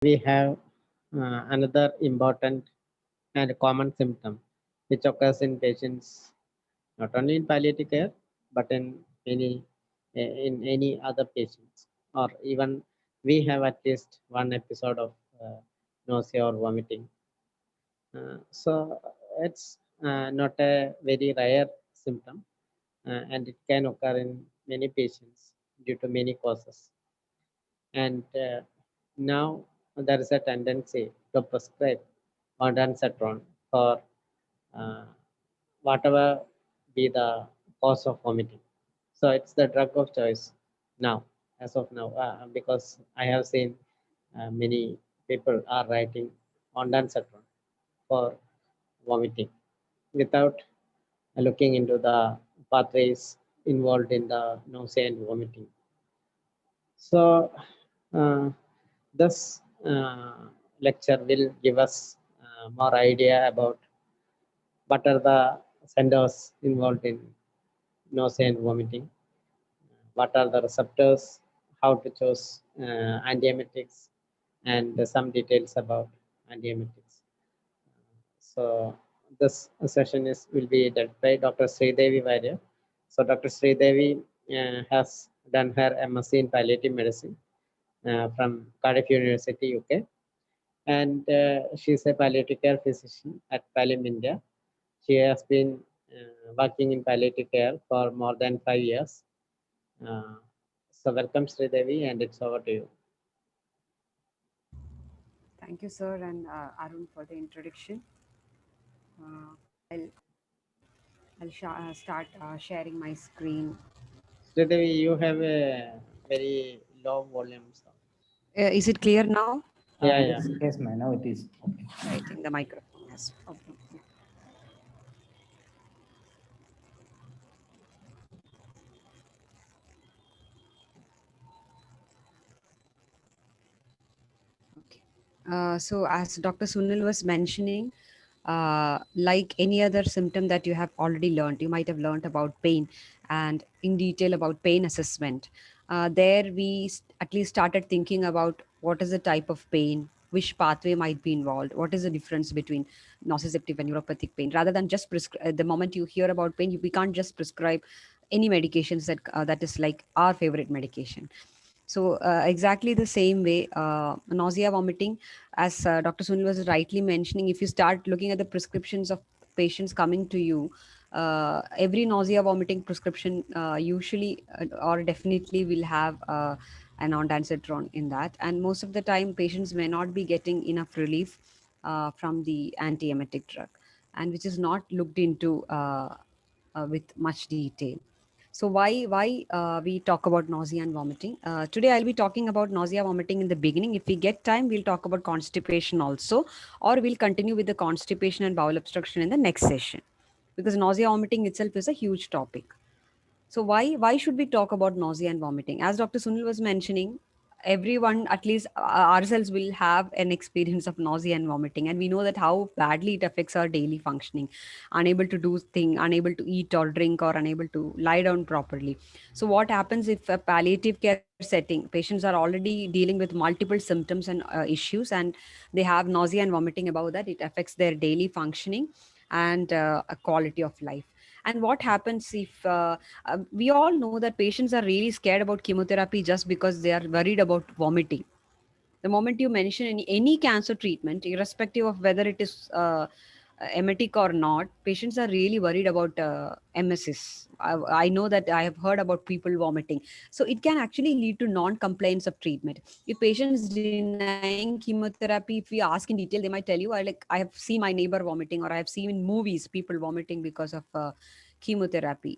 we have another important and common symptom which occurs in patients not only in palliative care but in any other patients, or even we have at least one episode of nausea or vomiting. So it's not a very rare symptom, and it can occur in many patients due to many causes. And now there is a tendency to prescribe ondansetron for uh, whatever be the cause of vomiting. So it's the drug of choice now, as of now, because I have seen many people are writing ondansetron for vomiting without looking into the pathways involved in the nausea and vomiting. So, uh, this lecture will give us more idea about what are the centers involved in nausea and vomiting, what are the receptors, how to choose antiemetics, and some details about antiemetics. So, this session is will be led by Dr. Sridevi Vaidya. So, Dr. Sridevi has done her MSc in palliative medicine from Cardiff University, UK, and she's a palliative care physician at Pallium India. She has been working in palliative care for more than 5 years. Uh, so welcome Sridevi, and it's over to you. Thank you, sir, and Arun for the introduction. I'll start sharing my screen. Sridevi, you have a very low volume sound. Is it clear now? Yeah, yeah. Yes, ma'am. Now it is okay. I think the microphone has problem. Yeah. Okay. So, as Dr. Sunil was mentioning, like any other symptom that you have already learned, you might have learned about pain and in detail about pain assessment. There, at least started thinking about what is the type of pain, which pathway might be involved, what is the difference between nociceptive and neuropathic pain. Rather than just the moment you hear about pain, we can't just prescribe any medications that is like our favorite medication. So exactly the same way, nausea, vomiting, as Dr. Sunil was rightly mentioning, if you start looking at the prescriptions of patients coming to you, every nausea, vomiting prescription usually or definitely will have an ondansetron in that, and most of the time patients may not be getting enough relief from the antiemetic drug, and which is not looked into with much detail. So why we talk about nausea and vomiting? Today I'll be talking about nausea, vomiting in the beginning. If we get time, we'll talk about constipation also, or we'll continue with the constipation and bowel obstruction in the next session, because nausea, vomiting itself is a huge topic. So why should we talk about nausea and vomiting? As Dr. Sunil was mentioning, everyone, at least ourselves, will have an experience of nausea and vomiting, and we know that how badly it affects our daily functioning, unable to do thing, unable to eat or drink, or unable to lie down properly. So what happens if a palliative care setting, patients are already dealing with multiple symptoms and issues, and they have nausea and vomiting above that, it affects their daily functioning and a quality of life. And what happens if we all know that patients are really scared about chemotherapy just because they are worried about vomiting. The moment you mention any cancer treatment, irrespective of whether it is emetic or not, patients are really worried about MSS. I know that I have heard about people vomiting. So it can actually lead to non-compliance of treatment. If patients denying chemotherapy, if we ask in detail, they might tell you, I have seen my neighbor vomiting, or I have seen in movies people vomiting because of chemotherapy.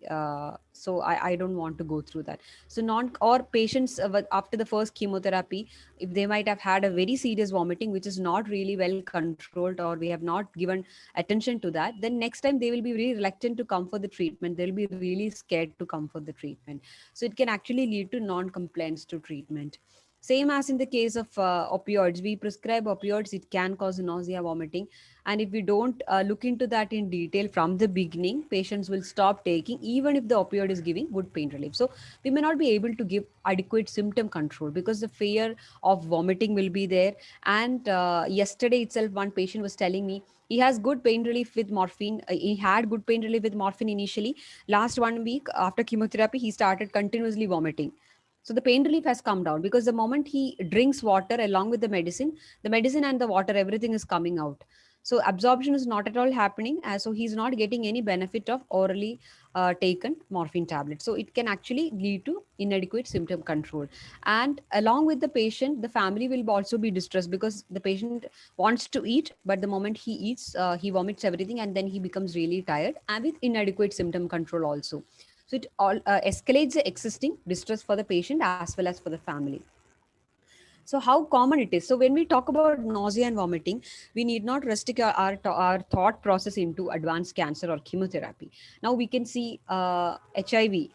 So I don't want to go through that. So non or patients after the first chemotherapy, if they might have had a very serious vomiting which is not really well controlled, or we have not given attention to that, then next time they will be very reluctant to come for the treatment. They'll be really scared to come for the treatment. So it can actually lead to non-compliance to treatment. Same as in the case of opioids, we prescribe opioids, it can cause nausea, vomiting. And if we don't look into that in detail from the beginning, patients will stop taking, even if the opioid is giving good pain relief. So we may not be able to give adequate symptom control because the fear of vomiting will be there. And yesterday itself, one patient was telling me he has good pain relief with morphine. He had good pain relief with morphine initially. Last 1 week after chemotherapy, he started continuously vomiting. So the pain relief has come down because the moment he drinks water along with the medicine and the water, everything is coming out. So absorption is not at all happening. So he's not getting any benefit of orally taken morphine tablets. So it can actually lead to inadequate symptom control. And along with the patient, the family will also be distressed because the patient wants to eat, but the moment he eats, he vomits everything and then he becomes really tired and with inadequate symptom control also. So it all escalates the existing distress for the patient as well as for the family. So how common it is? So when we talk about nausea and vomiting, we need not restrict our thought process into advanced cancer or chemotherapy. Now we can see HIV.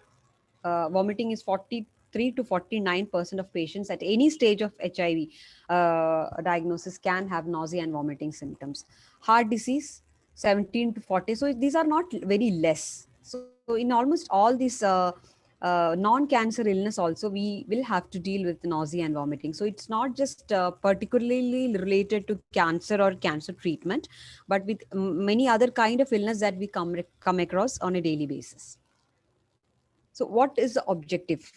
Vomiting is 43 to 49% of patients at any stage of HIV diagnosis can have nausea and vomiting symptoms. Heart disease, 17 to 40. So these are not very less. So in almost all these non-cancer illness also, we will have to deal with nausea and vomiting. So it's not just particularly related to cancer or cancer treatment, but with many other kind of illness that we come across on a daily basis. So, what is the objective?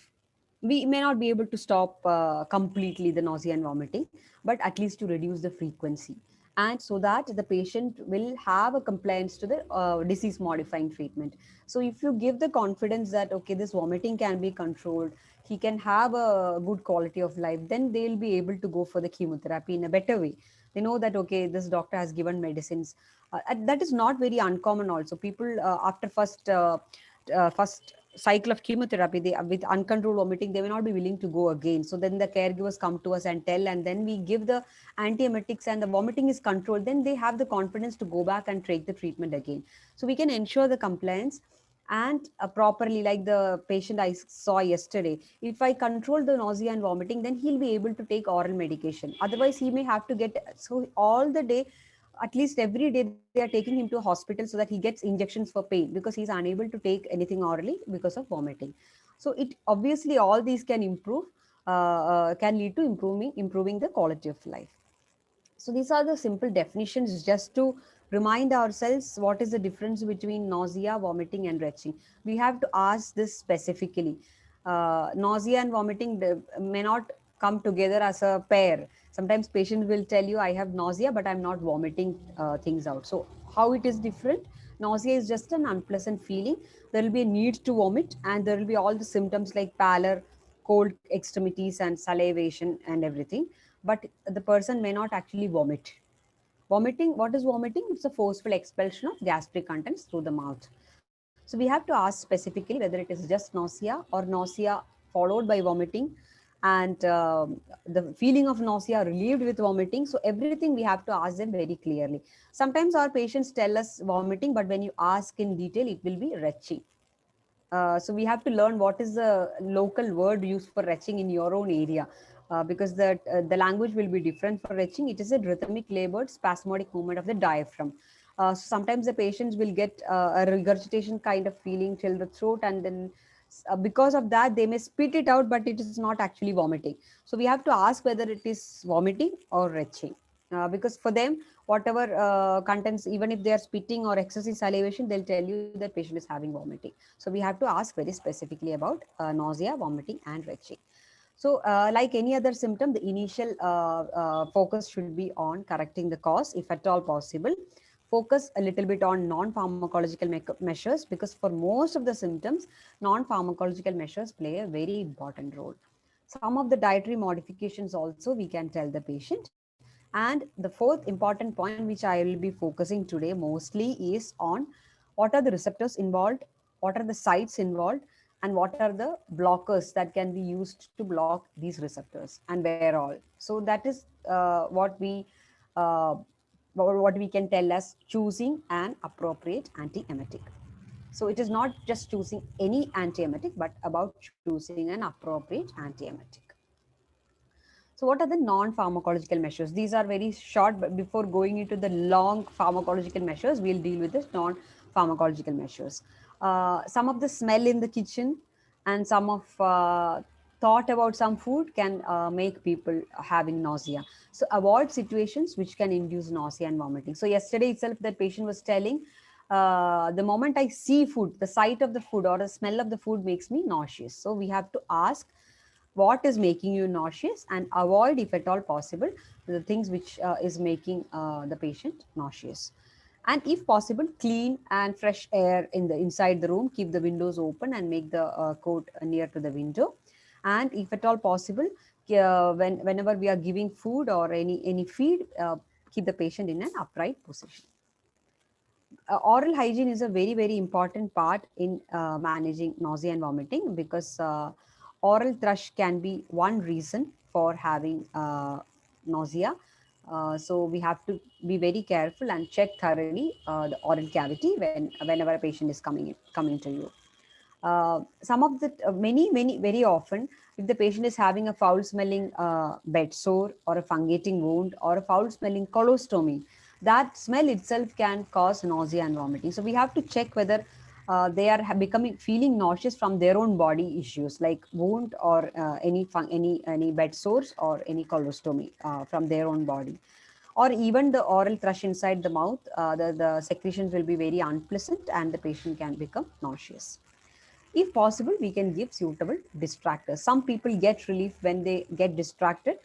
We may not be able to stop completely the nausea and vomiting, but at least to reduce the frequency. And so that the patient will have a compliance to the disease modifying treatment. So, if you give the confidence that, okay, this vomiting can be controlled, he can have a good quality of life, then they'll be able to go for the chemotherapy in a better way. They know that, okay, this doctor has given medicines. And that is not very uncommon also. People after first cycle of chemotherapy, they with uncontrolled vomiting, they may not be willing to go again. So then the caregivers come to us and tell, and then we give the antiemetics and the vomiting is controlled, then they have the confidence to go back and take the treatment again. So we can ensure the compliance and properly, like the patient I saw yesterday, if I control the nausea and vomiting, then he'll be able to take oral medication. Otherwise he may have to get, so all the day, at least every day, they are taking him to a hospital so that he gets injections for pain because he's unable to take anything orally because of vomiting. So it obviously all these can improve, can lead to improving the quality of life. So these are the simple definitions just to remind ourselves what is the difference between nausea, vomiting, and retching. We have to ask this specifically. Nausea and vomiting may not come together as a pair. Sometimes patients will tell you, I have nausea, but I'm not vomiting things out. So how it is different? Nausea is just an unpleasant feeling. There will be a need to vomit, and there will be all the symptoms like pallor, cold extremities, and salivation, and everything, but the person may not actually vomit. Vomiting, what is vomiting? It's a forceful expulsion of gastric contents through the mouth. So we have to ask specifically whether it is just nausea or nausea followed by vomiting, and the feeling of nausea relieved with vomiting. So everything we have to ask them very clearly. Sometimes our patients tell us vomiting, but when you ask in detail, it will be retching. So we have to learn what is the local word used for retching in your own area, because the language will be different for retching. It is a rhythmic labored spasmodic movement of the diaphragm. So sometimes the patients will get a regurgitation kind of feeling till the throat, and then because of that they may spit it out, but it is not actually vomiting. So we have to ask whether it is vomiting or retching, because for them, whatever contents, even if they are spitting or excessive salivation, they'll tell you that patient is having vomiting. So we have to ask very specifically about nausea, vomiting, and retching. So like any other symptom, the initial focus should be on correcting the cause if at all possible. Focus a little bit on non-pharmacological measures, because for most of the symptoms, non-pharmacological measures play a very important role. Some of the dietary modifications also we can tell the patient. And the fourth important point, which I will be focusing today mostly, is on what are the receptors involved, what are the sites involved, and what are the blockers that can be used to block these receptors, and where all. So that is uh, what we can tell as choosing an appropriate antiemetic. So it is not just choosing any antiemetic, but about choosing an appropriate antiemetic. So what are the non-pharmacological measures? These are very short, but before going into the long pharmacological measures, we'll deal with the non-pharmacological measures. Some of the smell in the kitchen and some of thought about some food can make people having nausea. So avoid situations which can induce nausea and vomiting. So yesterday itself, that patient was telling, the moment I see food, the sight of the food or the smell of the food makes me nauseous. So we have to ask what is making you nauseous and avoid, if at all possible, the things which is making the patient nauseous. And if possible, clean and fresh air in the inside the room. Keep the windows open and make the coat near to the window. And if at all possible, whenever we are giving food or any feed, keep the patient in an upright position. Oral hygiene is a very important part in managing nausea and vomiting, because oral thrush can be one reason for having nausea. So we have to be very careful and check thoroughly the oral cavity whenever a patient is coming to you. Some of the many very often, if the patient is having a foul smelling bed sore or a fungating wound or a foul smelling colostomy, that smell itself can cause nausea and vomiting. So we have to check whether they are becoming feeling nauseous from their own body issues like wound or any bed sores or any colostomy from their own body, or even the oral thrush inside the mouth. The secretions will be very unpleasant and the patient can become nauseous. If possible, we can give suitable distractors. Some people get relief when they get distracted.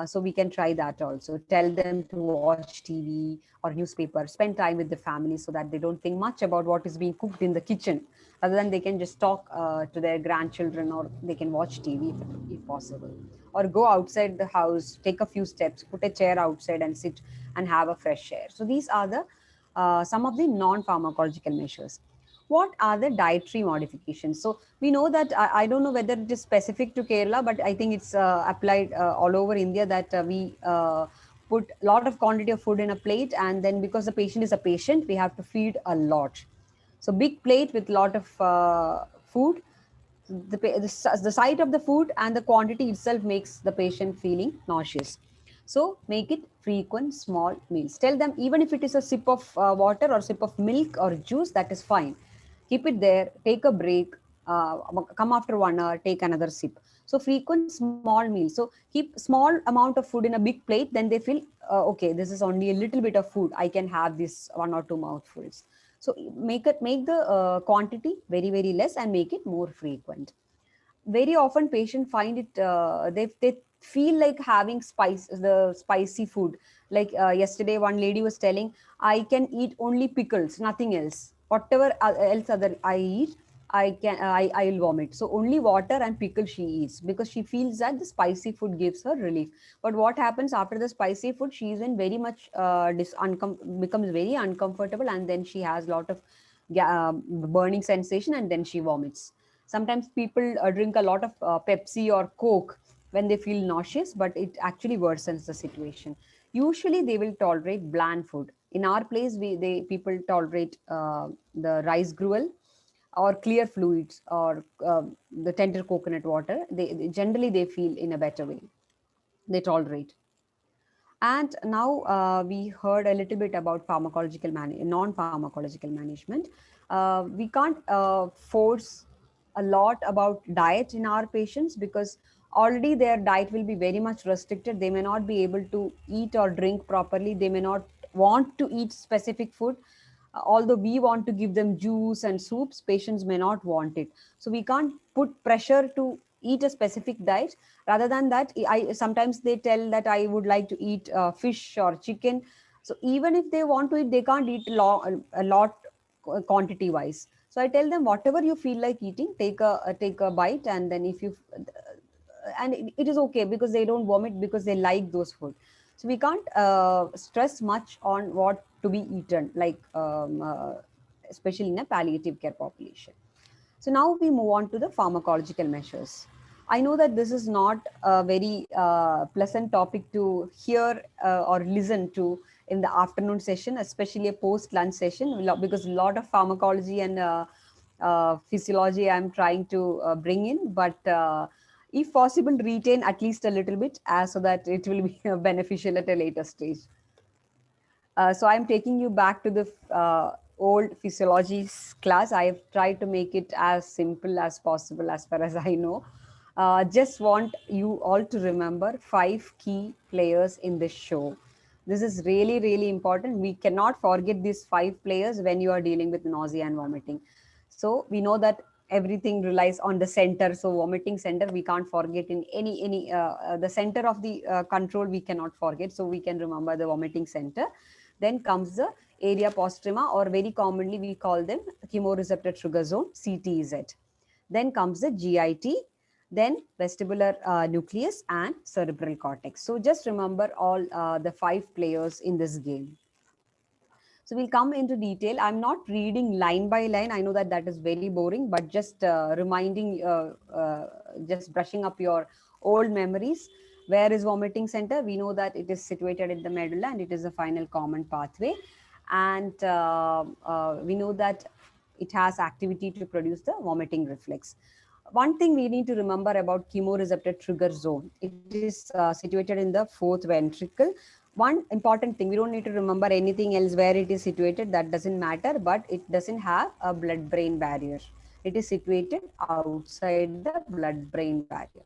So we can try that also. Tell them to watch TV or newspaper, spend time with the family so that they don't think much about what is being cooked in the kitchen. Rather than, they can just talk to their grandchildren, or they can watch TV if possible. Or go outside the house, take a few steps, put a chair outside and sit and have a fresh air. So these are the some of the non-pharmacological measures. What are the dietary modifications? So we know that, I don't know whether it is specific to Kerala, but I think it's applied all over India, that we put a lot of quantity of food in a plate, and then because the patient is a patient, we have to feed a lot. So big plate with lot of food, the sight of the food and the quantity itself makes the patient feeling nauseous. So make it frequent small meals. Tell them, even if it is a sip of water or sip of milk or juice, that is fine. Keep it there, take a break, come after 1 hour, take another sip. So frequent small meals. So keep small amount of food in a big plate, then they feel, okay, this is only a little bit of food, I can have this 1 or 2 mouthfuls. So make the quantity very less and make it more frequent. Very often patient find it, they feel like having the spicy food. Like yesterday one lady was telling, I can eat only pickles, nothing else. Whatever else other I eat, I will vomit. So only water and pickle she eats, because she feels that the spicy food gives her relief. But what happens after the spicy food, she is in very much becomes very uncomfortable, and then she has a lot of burning sensation, and then she vomits. Sometimes people drink a lot of Pepsi or Coke when they feel nauseous, but it actually worsens the situation. Usually, they will tolerate bland food. In our place, people tolerate the rice gruel or clear fluids, or the tender coconut water. Generally they feel in a better way. They tolerate. And now we heard a little bit about non-pharmacological management. We can't force a lot about diet in our patients, because already their diet will be very much restricted. They may not be able to eat or drink properly. They may not want to eat specific food. Although we want to give them juice and soups, patients may not want it. So we can't put pressure to eat a specific diet. Rather than that, I sometimes they tell that I would like to eat fish or chicken. So even if they want to eat, they can't eat a lot quantity wise. So I tell them, whatever you feel like eating, take a bite, and then if you and it is okay, because they don't vomit, because they like those food. So we can't stress much on what to be eaten, like especially in a palliative care population. So now we move on to the pharmacological measures. I know that this is not a very pleasant topic to hear or listen to in the afternoon session, especially a post-lunch session, because a lot of pharmacology and physiology I'm trying to bring in. But if possible, retain at least a little bit so that it will be beneficial at a later stage. So I'm taking you back to the old physiology class. I have tried to make it as simple as possible as far as I know. Just want you all to remember 5 key players in this show. This is really, really important. We cannot forget these 5 players when you are dealing with nausea and vomiting. So we know that everything relies on the center. So vomiting center, we can't forget in any the center of the control we cannot forget. So we can remember the vomiting center. Then comes the area postrema, or very commonly we call them chemoreceptor trigger zone, CTZ. Then comes the GIT, then vestibular nucleus and cerebral cortex. So just remember all the 5 players in this game. So we'll come into detail. I'm not reading line by line. I know that that is very boring, but just reminding, just brushing up your old memories. Where is vomiting center? We know that it is situated in the medulla and it is a final common pathway. And we know that it has activity to produce the vomiting reflex. One thing we need to remember about chemoreceptor trigger zone, it is situated in the fourth ventricle. One important thing, we don't need to remember anything else where it is situated, that doesn't matter, but it doesn't have a blood brain barrier. It is situated outside the blood brain barrier.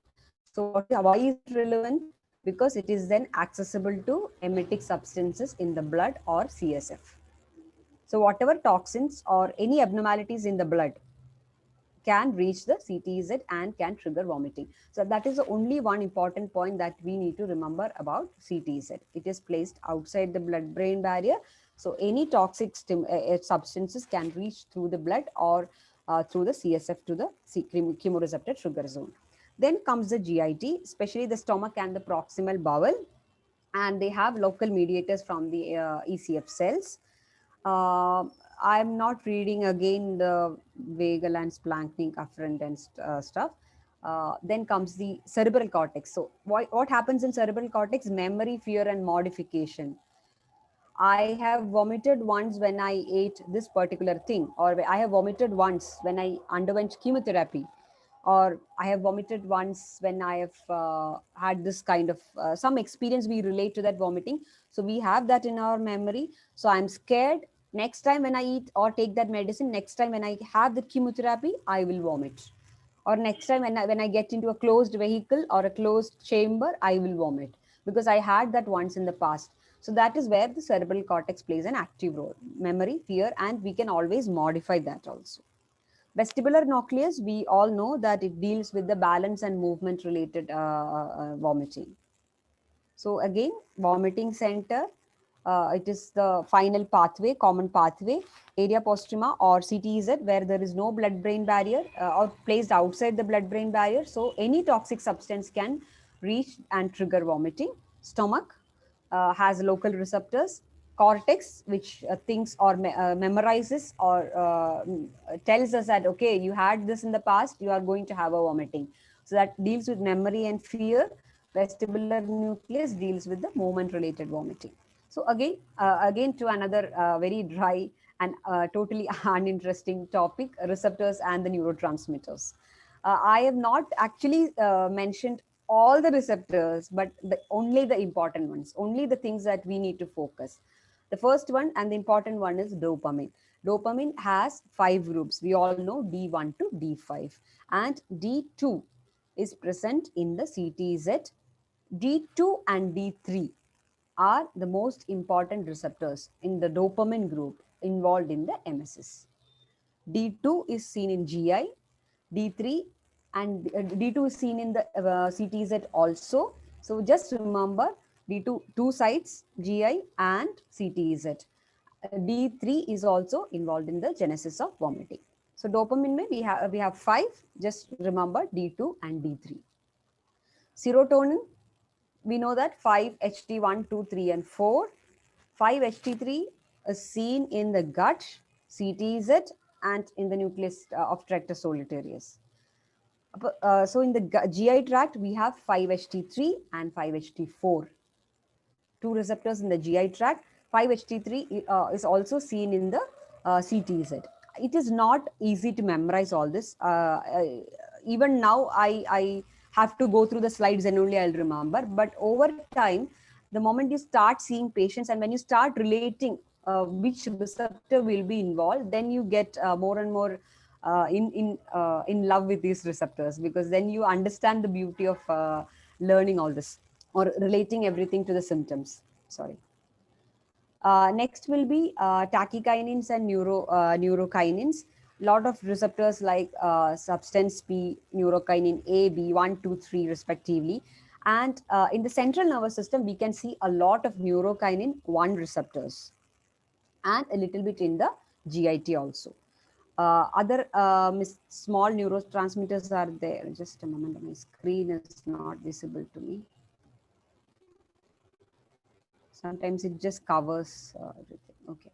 So why is it relevant? Because it is then accessible to emetic substances in the blood or CSF. So whatever toxins or any abnormalities in the blood can reach the CTZ and can trigger vomiting. So that is the only one important point that we need to remember about CTZ. It is placed outside the blood-brain barrier. So any toxic substances can reach through the blood or through the CSF to the chemoreceptor trigger zone. Then comes the GIT, especially the stomach and the proximal bowel, and they have local mediators from the ECF cells. uh, I'm not reading again the vagal and splanchnic afferent and stuff. Then comes the cerebral cortex. So what happens in cerebral cortex? Memory, fear, and modification. I have vomited once when I ate this particular thing, or I have vomited once when I underwent chemotherapy, or I have vomited once when I have had this kind of some experience we relate to that vomiting. So we have that in our memory. So I'm scared. Next time when I eat or take that medicine, next time when I have the chemotherapy, I will vomit. Or next time when I get into a closed vehicle or a closed chamber, I will vomit because I had that once in the past. So that is where the cerebral cortex plays an active role, memory, fear, and we can always modify that also. Vestibular nucleus, we all know that it deals with the balance and movement related vomiting. So again, vomiting center, it is the final pathway, common pathway, area postrema or CTZ, where there is no blood-brain barrier or placed outside the blood-brain barrier. So any toxic substance can reach and trigger vomiting. Stomach has local receptors. Cortex, which thinks or memorizes or tells us that, okay, you had this in the past, you are going to have a vomiting. So that deals with memory and fear. Vestibular nucleus deals with the movement related vomiting. So again to another very dry and totally uninteresting topic, receptors and the neurotransmitters. I have not actually mentioned all the receptors, but only the important ones, only the things that we need to focus. The first one and the important one is dopamine. Dopamine has 5 groups. We all know D1 to D5, and D2 is present in the CTZ. D2 and D3 are the most important receptors in the dopamine group involved in the emesis. D2 is seen in GI, D3 and D2 is seen in the CTZ also. So just remember D2, two sites, GI and CTZ. D3 is also involved in the genesis of vomiting. So dopamine mein we have 5. Just remember D2 and D3. Serotonin, we know that 5-HT1, 2, 3, and 4. 5-HT3 is seen in the gut, CTZ, and in the nucleus of Tractus solitarius. So in the GI tract, we have 5-HT3 and 5-HT4. Two receptors in the GI tract. 5-HT3 is also seen in the CTZ. It is not easy to memorize all this. Even now, have to go through the slides and only I'll remember. But over time, the moment you start seeing patients and when you start relating which receptor will be involved, then you get more and more in love with these receptors, because then you understand the beauty of learning all this or relating everything to the symptoms. Sorry. Next will be tachykinins and neurokinins. Lot of receptors like substance P, neurokinin A, B, 1, 2, 3 respectively. And in the central nervous system, we can see a lot of neurokinin 1 receptors and a little bit in the GIT also. Other small neurotransmitters are there. Just a moment, my screen is not visible to me. Sometimes it just covers everything. Okay.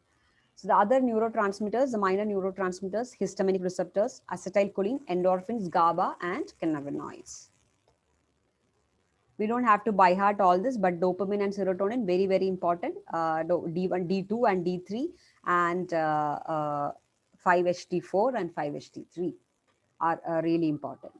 So the other neurotransmitters, the minor neurotransmitters, histaminic receptors, acetylcholine, endorphins, GABA, and cannabinoids. We don't have to by heart all this, but dopamine and serotonin, very, very important. D1, D2 and D3 and 5-HT4 and 5-HT3 are really important.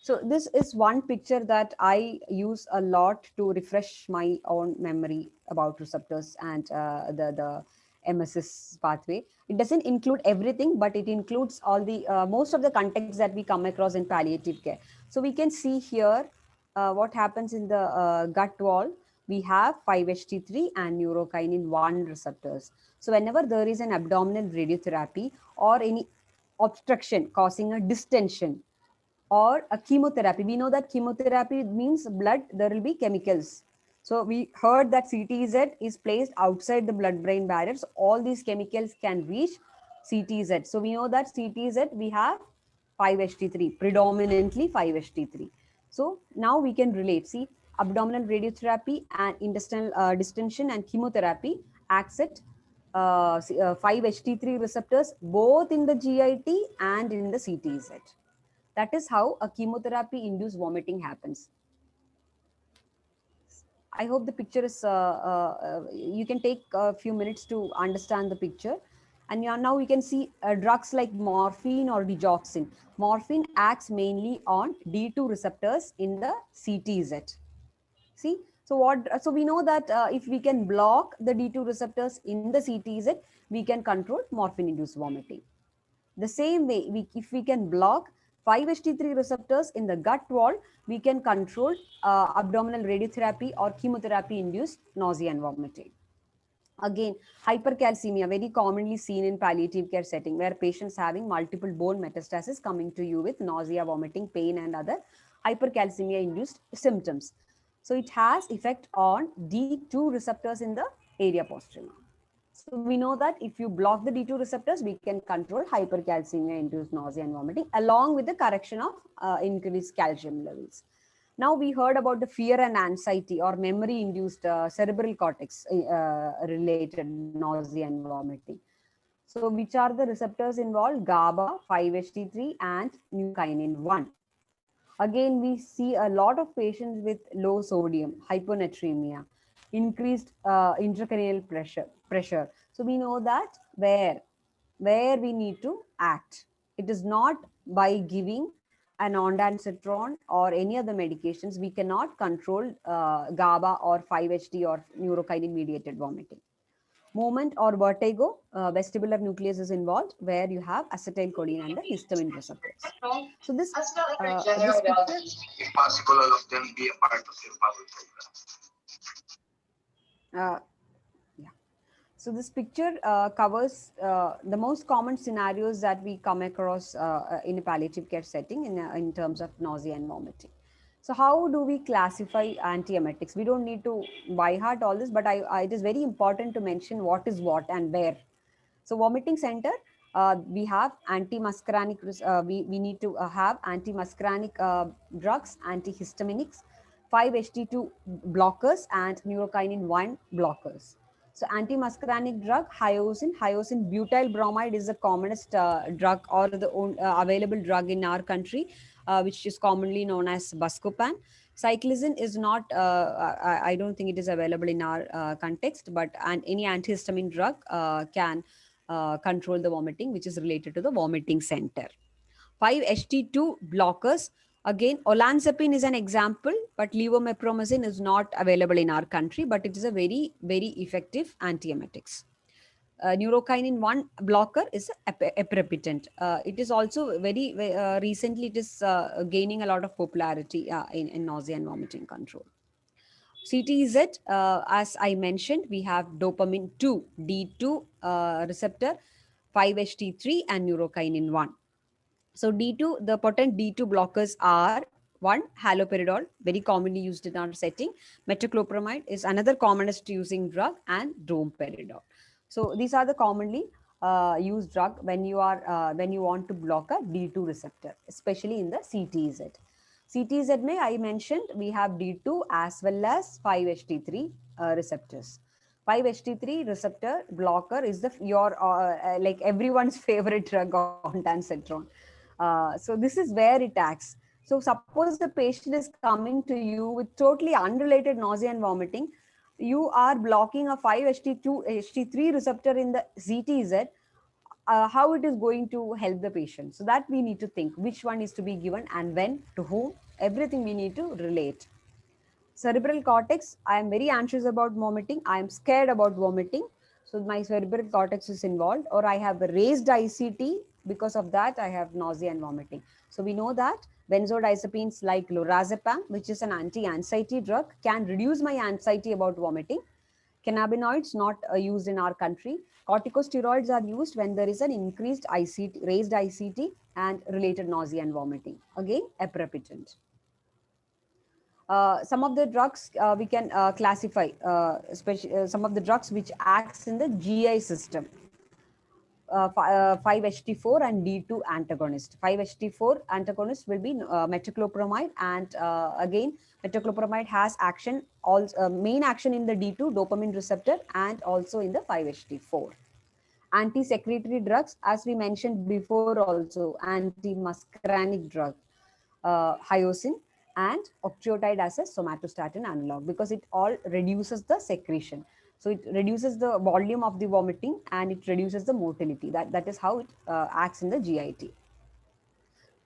So this is one picture that I use a lot to refresh my own memory about receptors and the MSS pathway. It doesn't include everything, but it includes all the most of the contexts that we come across in palliative care. So we can see here what happens in the gut wall. We have 5-HT3 and neurokinin 1 receptors. So whenever there is an abdominal radiotherapy or any obstruction causing a distension, or a chemotherapy. We know that chemotherapy means blood, there will be chemicals. So we heard that CTZ is placed outside the blood-brain barriers. All these chemicals can reach CTZ. So we know that CTZ, we have 5-HT3, predominantly 5-HT3. So now we can relate. See, abdominal radiotherapy and intestinal distension and chemotherapy acts at 5-HT3 receptors, both in the GIT and in the CTZ. That is how a chemotherapy induced vomiting happens. I hope the picture is, you can take a few minutes to understand the picture. And now we can see drugs like morphine or digoxin. Morphine acts mainly on D2 receptors in the CTZ. See, so we know that if we can block the D2 receptors in the CTZ, we can control morphine-induced vomiting. The same way, if we can block 5-HT3 receptors in the gut wall, we can control abdominal radiotherapy or chemotherapy-induced nausea and vomiting. Again, hypercalcemia, very commonly seen in palliative care setting, where patients having multiple bone metastasis coming to you with nausea, vomiting, pain, and other hypercalcemia-induced symptoms. So it has effect on D2 receptors in the area postrema. So we know that if you block the D2 receptors, we can control hypercalcemia-induced nausea and vomiting, along with the correction of increased calcium levels. Now we heard about the fear and anxiety or memory-induced cerebral cortex related nausea and vomiting. So which are the receptors involved? GABA, 5-HT3 and neurokinin 1. Again, we see a lot of patients with low sodium, hyponatremia, increased intracranial pressure. So we know that where we need to act. It is not by giving an ondansetron or any other medications. We cannot control GABA or 5-HT or neurokinin mediated vomiting. Movement or vertigo, vestibular nucleus is involved, where you have acetylcholine and the histamine receptors. So this picture, if possible, all of them be a part of your power program. yeah. So this picture covers the most common scenarios that we come across in a palliative care setting in terms of nausea and vomiting. So how do we classify antiemetics? We don't need to by heart all this, but it is very important to mention what is what and where. So vomiting center, we have antimuscarinic, we need to have antimuscarinic drugs, antihistaminics, 5-HT2 blockers and neurokinin 1 blockers. So antimuscarinic drug, hyoscine butyl bromide is the commonest drug or the available drug in our country, which is commonly known as Buscopan. Cyclizine is not, I don't think it is available in our context, but any antihistamine drug can control the vomiting, which is related to the vomiting center. 5-HT2 blockers, Again, olanzapine is an example, but levomepramazine is not available in our country, but it is a very, very effective antiemetics. Neurokinin 1 blocker is aprepitant. It is also recently it is gaining a lot of popularity in nausea and vomiting control. CTZ, as I mentioned, we have dopamine 2, D2 receptor, 5-HT3 and neurokinin 1. So D2, the potent D2 blockers are one, haloperidol, very commonly used in our setting. Metoclopramide is another commonest using drug, and domperidol. So these are the commonly used drug when you want to block a D2 receptor, especially in the CTZ. CTZ may I mentioned we have D2 as well as 5-HT3 receptors. 5-HT3 receptor blocker is your like everyone's favorite drug, ondansetron. So this is where it acts. So suppose the patient is coming to you with totally unrelated nausea and vomiting, you are blocking a 5-HT3 receptor in the CTZ. How it is going to help the patient? So that we need to think which one is to be given and when, to whom, everything we need to relate. Cerebral cortex, I am very anxious about vomiting, I am scared about vomiting, so my cerebral cortex is involved, or I have a raised ICT, because of that I have nausea and vomiting. So we know that benzodiazepines like lorazepam, which is an anti-anxiety drug, can reduce my anxiety about vomiting. Cannabinoids not used in our country. Corticosteroids are used when there is an increased ICT, raised ICT and related nausea and vomiting. Again, aprepitant. Some of the drugs we can classify, especially some of the drugs which acts in the GI system. 5-HT4 and D2 antagonist. 5-HT4 antagonist will be metoclopramide, and again, metoclopramide has action, main action in the D2 dopamine receptor and also in the 5-HT4. Anti-secretory drugs, as we mentioned before, also anti-muscarinic drug, hyoscine and octreotide as a somatostatin analog, because it all reduces the secretion. So it reduces the volume of the vomiting and it reduces the motility. That is how it acts in the GIT.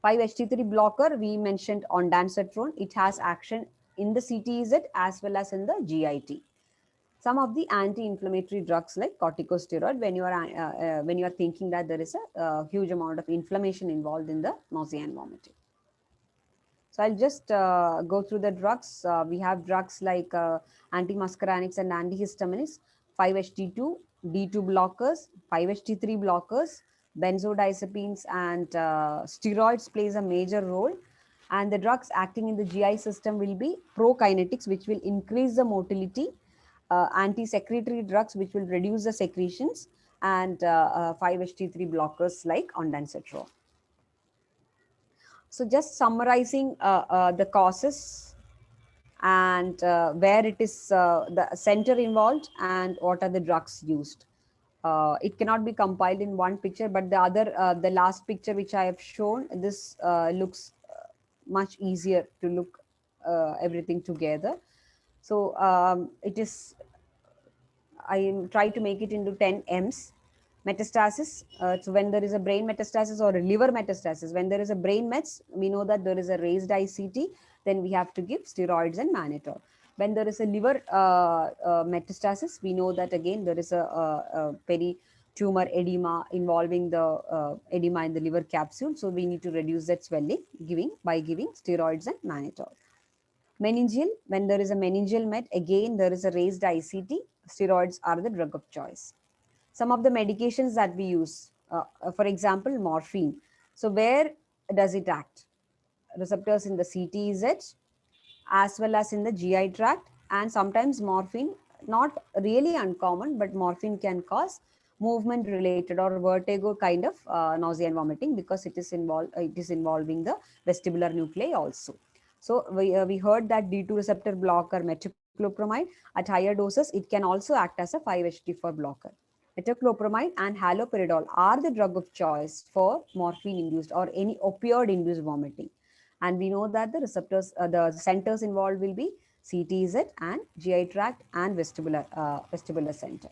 5-HT3 blocker, we mentioned ondansetron. It has action in the CTZ as well as in the GIT. Some of the anti-inflammatory drugs like corticosteroid, when you are thinking that there is a huge amount of inflammation involved in the nausea and vomiting. So I'll just go through the drugs. We have drugs like antimuscarinics and antihistaminics, 5-HT2, D2 blockers, 5-HT3 blockers, benzodiazepines and steroids plays a major role. And the drugs acting in the GI system will be prokinetics, which will increase the motility, anti-secretory drugs, which will reduce the secretions, and 5-HT3 blockers like ondansetron. So just summarizing the causes and where it is the center involved and what are the drugs used. It cannot be compiled in one picture, but the last picture which I have shown, this looks much easier to look everything together. So it is, I try to make it into 10 M's. Metastasis, so when there is a brain metastasis or a liver metastasis, when there is a brain mets, we know that there is a raised ICT, then we have to give steroids and mannitol. When there is a liver metastasis, we know that again there is a peri-tumor edema involving the edema in the liver capsule, so we need to reduce that swelling by giving steroids and mannitol. Meningeal, when there is a meningeal met, again there is a raised ICT, steroids are the drug of choice. Some of the medications that we use, for example, morphine. So where does it act? Receptors in the CTZ as well as in the GI tract, and sometimes morphine, not really uncommon, but morphine can cause movement related or vertigo kind of nausea and vomiting, because it is involving the vestibular nuclei also. So we heard that D2 receptor blocker metoclopramide, at higher doses it can also act as a 5-HT4 blocker. Metoclopramide and haloperidol are the drug of choice for morphine-induced or any opioid-induced vomiting. And we know that the receptors, the centers involved will be CTZ and GI tract and vestibular center.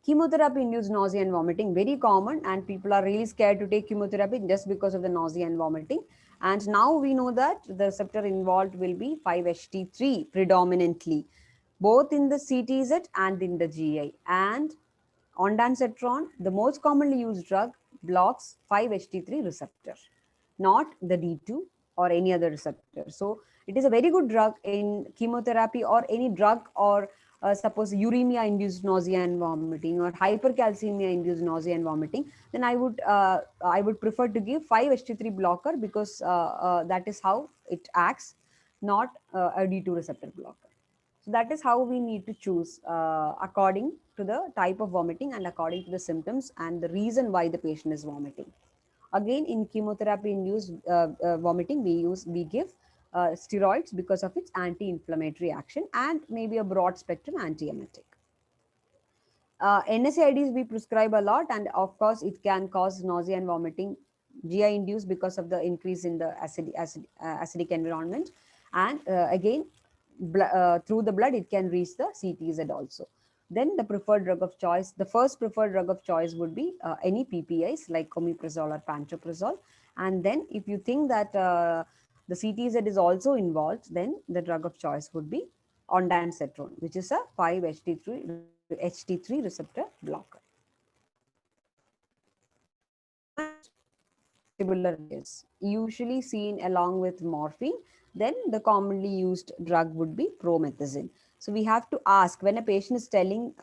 Chemotherapy-induced nausea and vomiting, very common, and people are really scared to take chemotherapy just because of the nausea and vomiting. And now we know that the receptor involved will be 5-HT3 predominantly, both in the CTZ and in the GI. And ondansetron, the most commonly used drug, blocks 5-HT3 receptor, not the D2 or any other receptor. So it is a very good drug in chemotherapy or any drug, or suppose uremia induced nausea and vomiting or hypercalcemia induced nausea and vomiting, then I would prefer to give 5-HT3 blocker, because that is how it acts, not a D2 receptor blocker. So that is how we need to choose according to the type of vomiting and according to the symptoms and the reason why the patient is vomiting. Again, in chemotherapy induced vomiting, we give steroids because of its anti-inflammatory action and maybe a broad spectrum antiemetic. NSAIDs we prescribe a lot, and of course it can cause nausea and vomiting, GI induced because of the increase in the acidic environment, and again through the blood it can reach the CTZ also. Then the preferred drug of choice, the first preferred drug of choice would be any PPIs like omeprazole or pantoprazole. And then if you think that the CTZ is also involved, then the drug of choice would be ondansetron, which is a 5-HT3 receptor blocker. Is usually seen along with morphine, then the commonly used drug would be promethazine. So we have to ask, when a patient is telling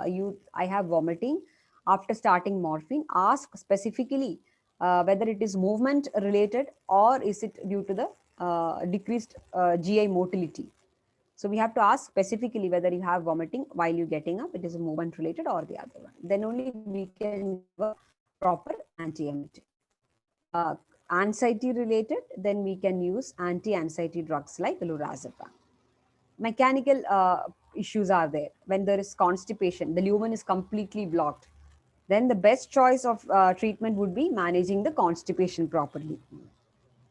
you, I have vomiting after starting morphine, ask specifically whether it is movement related or is it due to the decreased GI motility. So we have to ask specifically whether you have vomiting while you're getting up, it is a movement related or the other one. Then only we can give a proper antiemetic. Anxiety related, then we can use anti-anxiety drugs like lorazepam. Mechanical issues are there. When there is constipation, the lumen is completely blocked, then the best choice of treatment would be managing the constipation properly.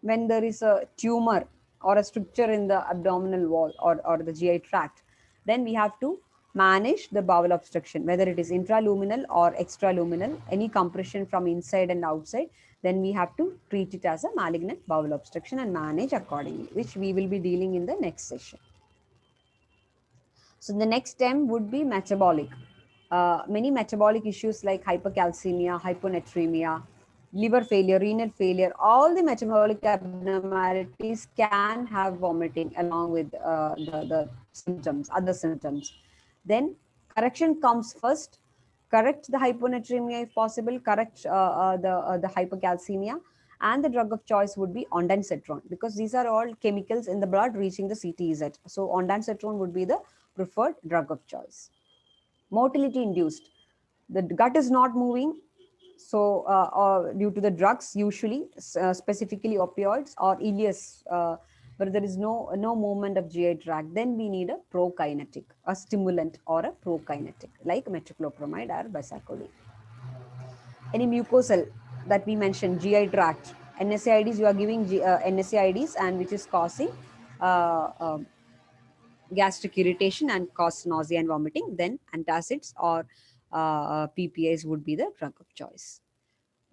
When there is a tumor or a stricture in the abdominal wall or the GI tract, then we have to manage the bowel obstruction, whether it is intraluminal or extraluminal, any compression from inside and outside, then we have to treat it as a malignant bowel obstruction and manage accordingly, which we will be dealing in the next session. So the next term would be metabolic. Many metabolic issues like hypercalcemia, hyponatremia, liver failure, renal failure, all the metabolic abnormalities can have vomiting along with the symptoms, other symptoms. Then correction comes first. Correct the hyponatremia if possible, correct the hypercalcemia, and the drug of choice would be ondansetron, because these are all chemicals in the blood reaching the CTZ. So ondansetron would be the preferred drug of choice. Motility induced, the gut is not moving, so due to the drugs, usually specifically opioids or ileus, but there is no movement of GI tract, then we need a prokinetic, a stimulant or a prokinetic like metoclopramide or bisacodyl. Any mucosal that we mentioned, GI tract, NSAIDs, you are giving NSAIDs and which is causing gastric irritation and cause nausea and vomiting, then antacids or PPIs would be the drug of choice.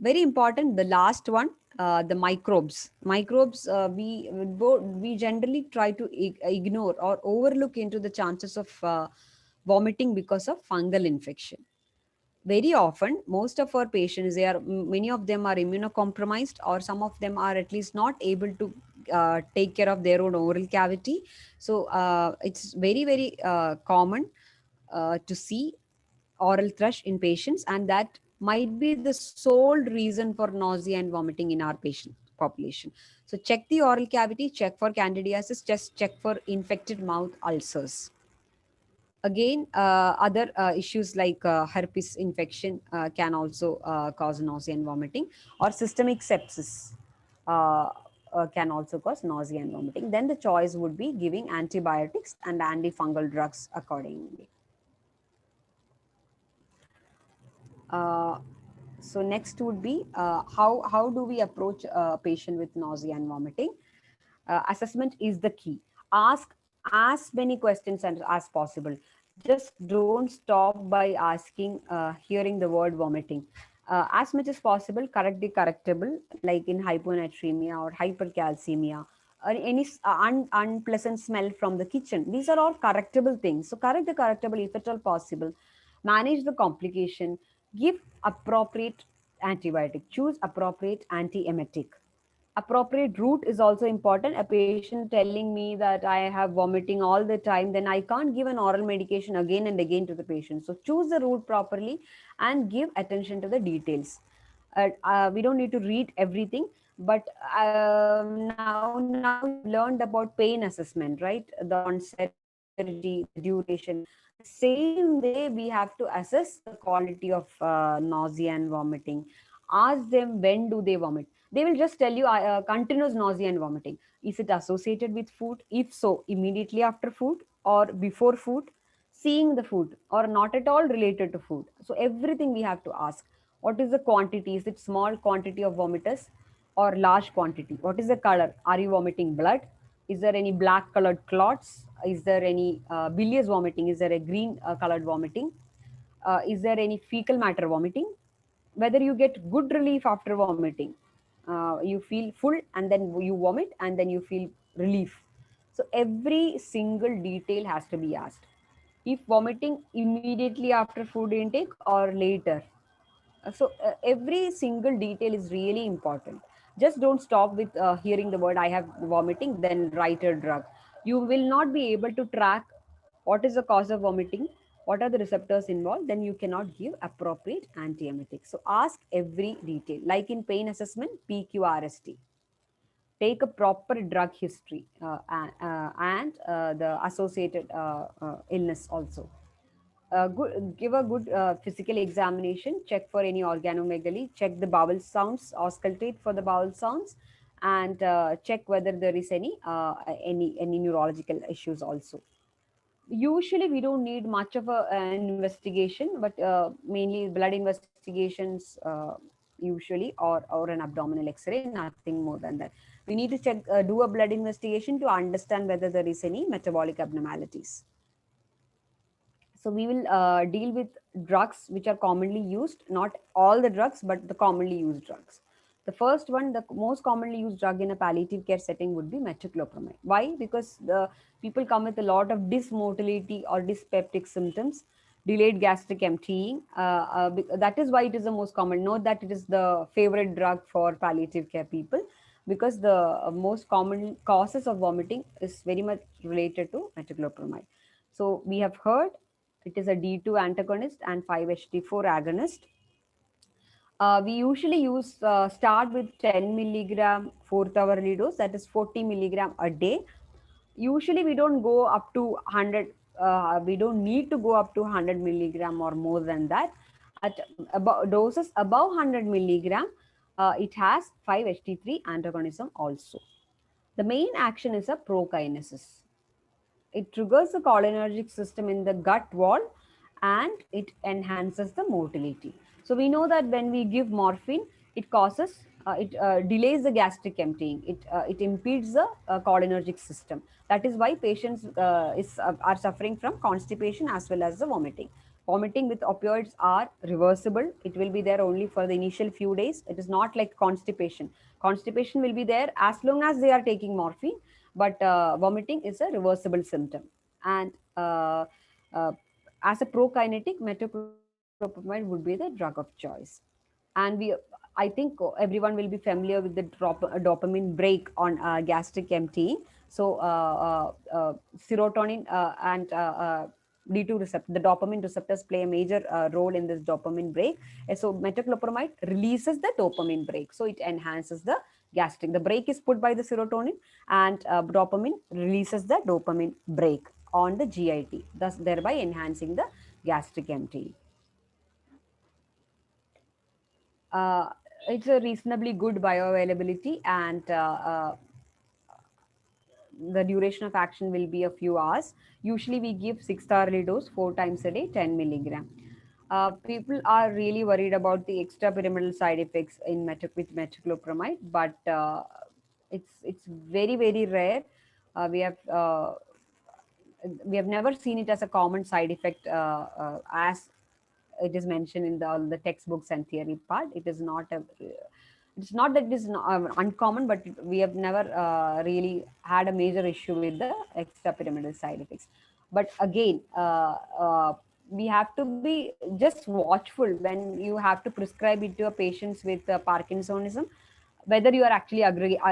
Very important, the last one, the microbes. Microbes, we generally try to ignore or overlook into the chances of vomiting because of fungal infection. Very often, most of our patients, many of them are immunocompromised, or some of them are at least not able to take care of their own oral cavity. So it's very, very common to see oral thrush in patients, and that might be the sole reason for nausea and vomiting in our patient population. So check the oral cavity, check for candidiasis, just check for infected mouth ulcers. Again, other issues like herpes infection can also cause nausea and vomiting, or systemic sepsis can also cause nausea and vomiting. Then the choice would be giving antibiotics and antifungal drugs accordingly. So next would be how do we approach a patient with nausea and vomiting? Assessment is the key. Ask as many questions as possible. Just don't stop by asking, hearing the word vomiting. as much as possible, correct the correctable, like in hyponatremia or hypercalcemia, or any unpleasant smell from the kitchen. These are all correctable things. So correct the correctable if at all possible. Manage the complication. Give appropriate antibiotic. Choose appropriate antiemetic. Appropriate route is also important. A patient telling me that I have vomiting all the time, then I can't give an oral medication again and again to the patient. So choose the route properly and give attention to the details. We don't need to read everything, but now you have learned about pain assessment, right? The onset, the severity, the duration. The same day we have to assess the quality of nausea and vomiting. Ask them when do they vomit. They will just tell you continuous nausea and vomiting. Is it associated with food? If so, immediately after food or before food, seeing the food, or not at all related to food. So everything we have to ask. What is the quantity? Is it small quantity of vomitus or large quantity? What is the color? Are you vomiting blood? Is there any black colored clots? Is there any bilious vomiting? Is there a green colored vomiting? Is there any fecal matter vomiting? Whether you get good relief after vomiting, you feel full and then you vomit and then you feel relief. So every single detail has to be asked. If vomiting immediately after food intake or later. Every single detail is really important. Just don't stop with hearing the word I have vomiting, then write a drug. You will not be able to track what is the cause of vomiting, what are the receptors involved, then you cannot give appropriate antiemetic. So ask every detail. Like in pain assessment, PQRST. Take a proper drug history and the associated illness also. Give a good physical examination, check for any organomegaly, check the bowel sounds, auscultate for the bowel sounds, and check whether there is any neurological issues also. Usually we don't need much of an investigation, but mainly blood investigations usually, or an abdominal x-ray, nothing more than that. We need to check, do a blood investigation to understand whether there is any metabolic abnormalities. So we will deal with drugs which are commonly used, not all the drugs, but the commonly used drugs. The first one, the most commonly used drug in a palliative care setting would be metoclopramide. Why? Because the people come with a lot of dysmotility or dyspeptic symptoms, delayed gastric emptying. That is why it is the most common. Note that it is the favorite drug for palliative care people, because the most common causes of vomiting is very much related to metoclopramide. So we have heard it is a D2 antagonist and 5-HT4 agonist. We usually start with 10 milligram 4th hourly dose, that is 40 milligram a day. Usually we don't go up to 100, we don't need to go up to 100 milligram or more than that. At about doses above 100 milligram, it has 5-HT3 antagonism also. The main action is a prokinesis. It triggers the cholinergic system in the gut wall and it enhances the motility. So we know that when we give morphine, it causes, it delays the gastric emptying. It impedes the cholinergic system. That is why patients are suffering from constipation as well as the vomiting. Vomiting with opioids are reversible. It will be there only for the initial few days. It is not like constipation. Constipation will be there as long as they are taking morphine, but vomiting is a reversible symptom. And uh, as a prokinetic, metoclopramide would be the drug of choice. And I think everyone will be familiar with the dopamine brake on gastric emptying. So serotonin and D2 receptor, the dopamine receptors play a major role in this dopamine brake. So metoclopramide releases the dopamine brake. So it enhances the gastric. The brake is put by the serotonin, and dopamine releases the dopamine brake on the GIT, thus thereby enhancing the gastric emptying. Uh, it's a reasonably good bioavailability, and the duration of action will be a few hours. Usually we give 6-hourly dose 4 times a day, 10 milligram. People are really worried about the extrapyramidal side effects with metoclopramide, but it's very rare. We have never seen it as a common side effect as it is mentioned in all the textbooks and theory part. It is not a, it's not that it is uncommon, but we have never really had a major issue with the extrapyramidal side effects. But again, we have to be just watchful when you have to prescribe it to a patients with Parkinsonism, whether you are actually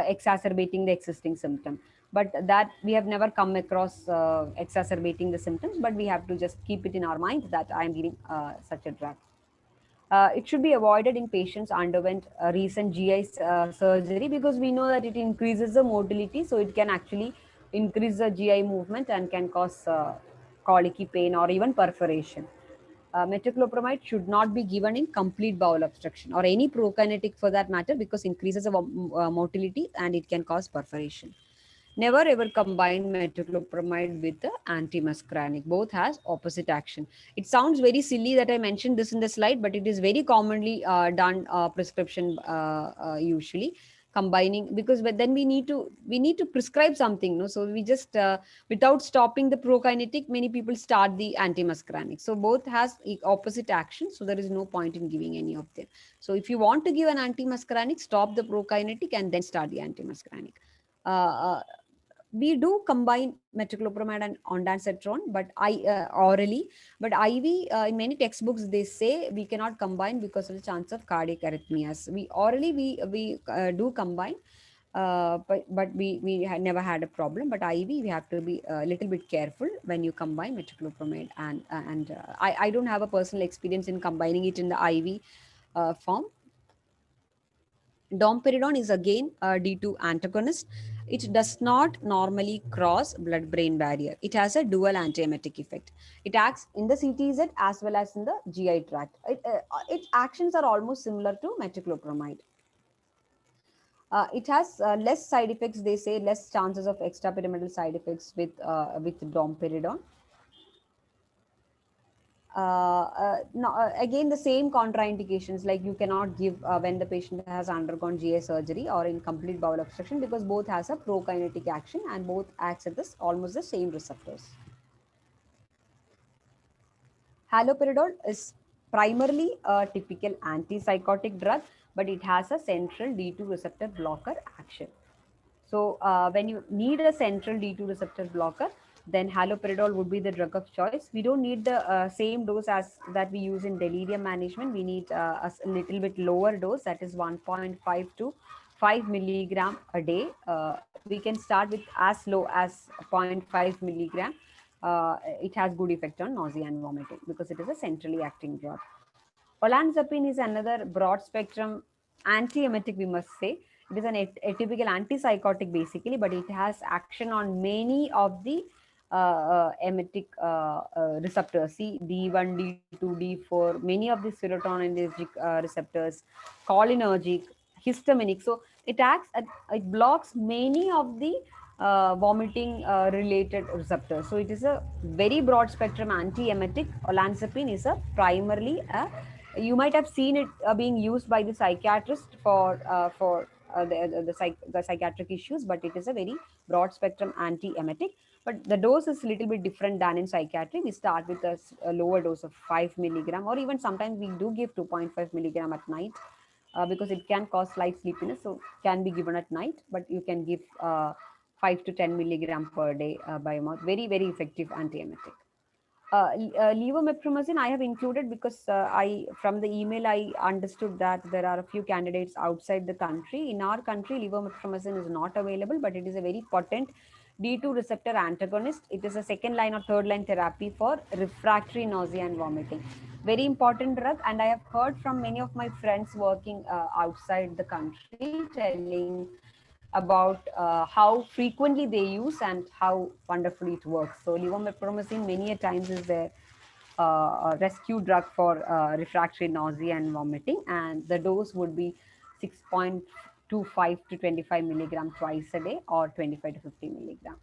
exacerbating the existing symptom. But that we have never come across exacerbating the symptoms, but we have to just keep it in our mind that I am giving such a drug. It should be avoided in patients underwent recent GI surgery, because we know that it increases the motility, so it can actually increase the GI movement and can cause colicky pain or even perforation. Metoclopramide should not be given in complete bowel obstruction or any prokinetic for that matter, because increases of motility and it can cause perforation. Never ever combine metoclopramide with the antimuscarinic. Both has opposite action. It sounds very silly that I mentioned this in the slide, but it is very commonly done prescription usually combining, because but then we need to prescribe something, no? So we just without stopping the prokinetic, many people start the antimuscarinic. So both has opposite action, so there is no point in giving any of them. So if you want to give an antimuscarinic, stop the prokinetic and then start the antimuscarinic. We do combine metoclopramide and ondansetron, but orally. But IV, in many textbooks, they say we cannot combine because of the chance of cardiac arrhythmias. We orally we do combine, but we never had a problem. But IV, we have to be a little bit careful when you combine metoclopramide and I don't have a personal experience in combining it in the IV form. Domperidone is again a D2 antagonist. It does not normally cross blood-brain barrier. It has a dual antiemetic effect. It acts in the CTZ as well as in the GI tract. Its actions are almost similar to metoclopramide. It has less side effects, they say, less chances of extrapyramidal side effects with domperidone. No, again, the same contraindications, like you cannot give when the patient has undergone GI surgery or in complete bowel obstruction, because both has a prokinetic action and both acts at this almost the same receptors. Haloperidol is primarily a typical antipsychotic drug, but it has a central D2 receptor blocker action. So when you need a central D2 receptor blocker, then haloperidol would be the drug of choice. We don't need the same dose as that we use in delirium management. We need a little bit lower dose, that is 1.5 to 5 milligram a day. We can start with as low as 0.5 milligram. It has good effect on nausea and vomiting because it is a centrally acting drug. Olanzapine is another broad spectrum antiemetic, we must say. It is an atypical antipsychotic basically, but it has action on many of the emetic receptors. See, D1, D2, D4, many of the serotonergic receptors, cholinergic, histaminic. So it acts, it blocks many of the vomiting related receptors. So it is a very broad spectrum antiemetic. Olanzapine is a primarily you might have seen it being used by the psychiatrist for the psychiatric issues, but it is a very broad spectrum antiemetic. But the dose is a little bit different than in psychiatry. We start with a lower dose of 5 milligram, or even sometimes we do give 2.5 milligram at night because it can cause slight sleepiness, so can be given at night, but you can give 5 to 10 milligram per day by mouth. Very, very effective antiemetic. Levomethramazine I have included because from the email I understood that there are a few candidates outside the country. In our country, levomethramazine is not available, but it is a very potent D2 receptor antagonist. It is a second line or third line therapy for refractory nausea and vomiting. Very important drug, and I have heard from many of my friends working outside the country telling about how frequently they use and how wonderfully it works. So levomethramazine many a times is their rescue drug for refractory nausea and vomiting, and the dose would be 6.25 to 25 milligram twice a day, or 25 to 50 milligram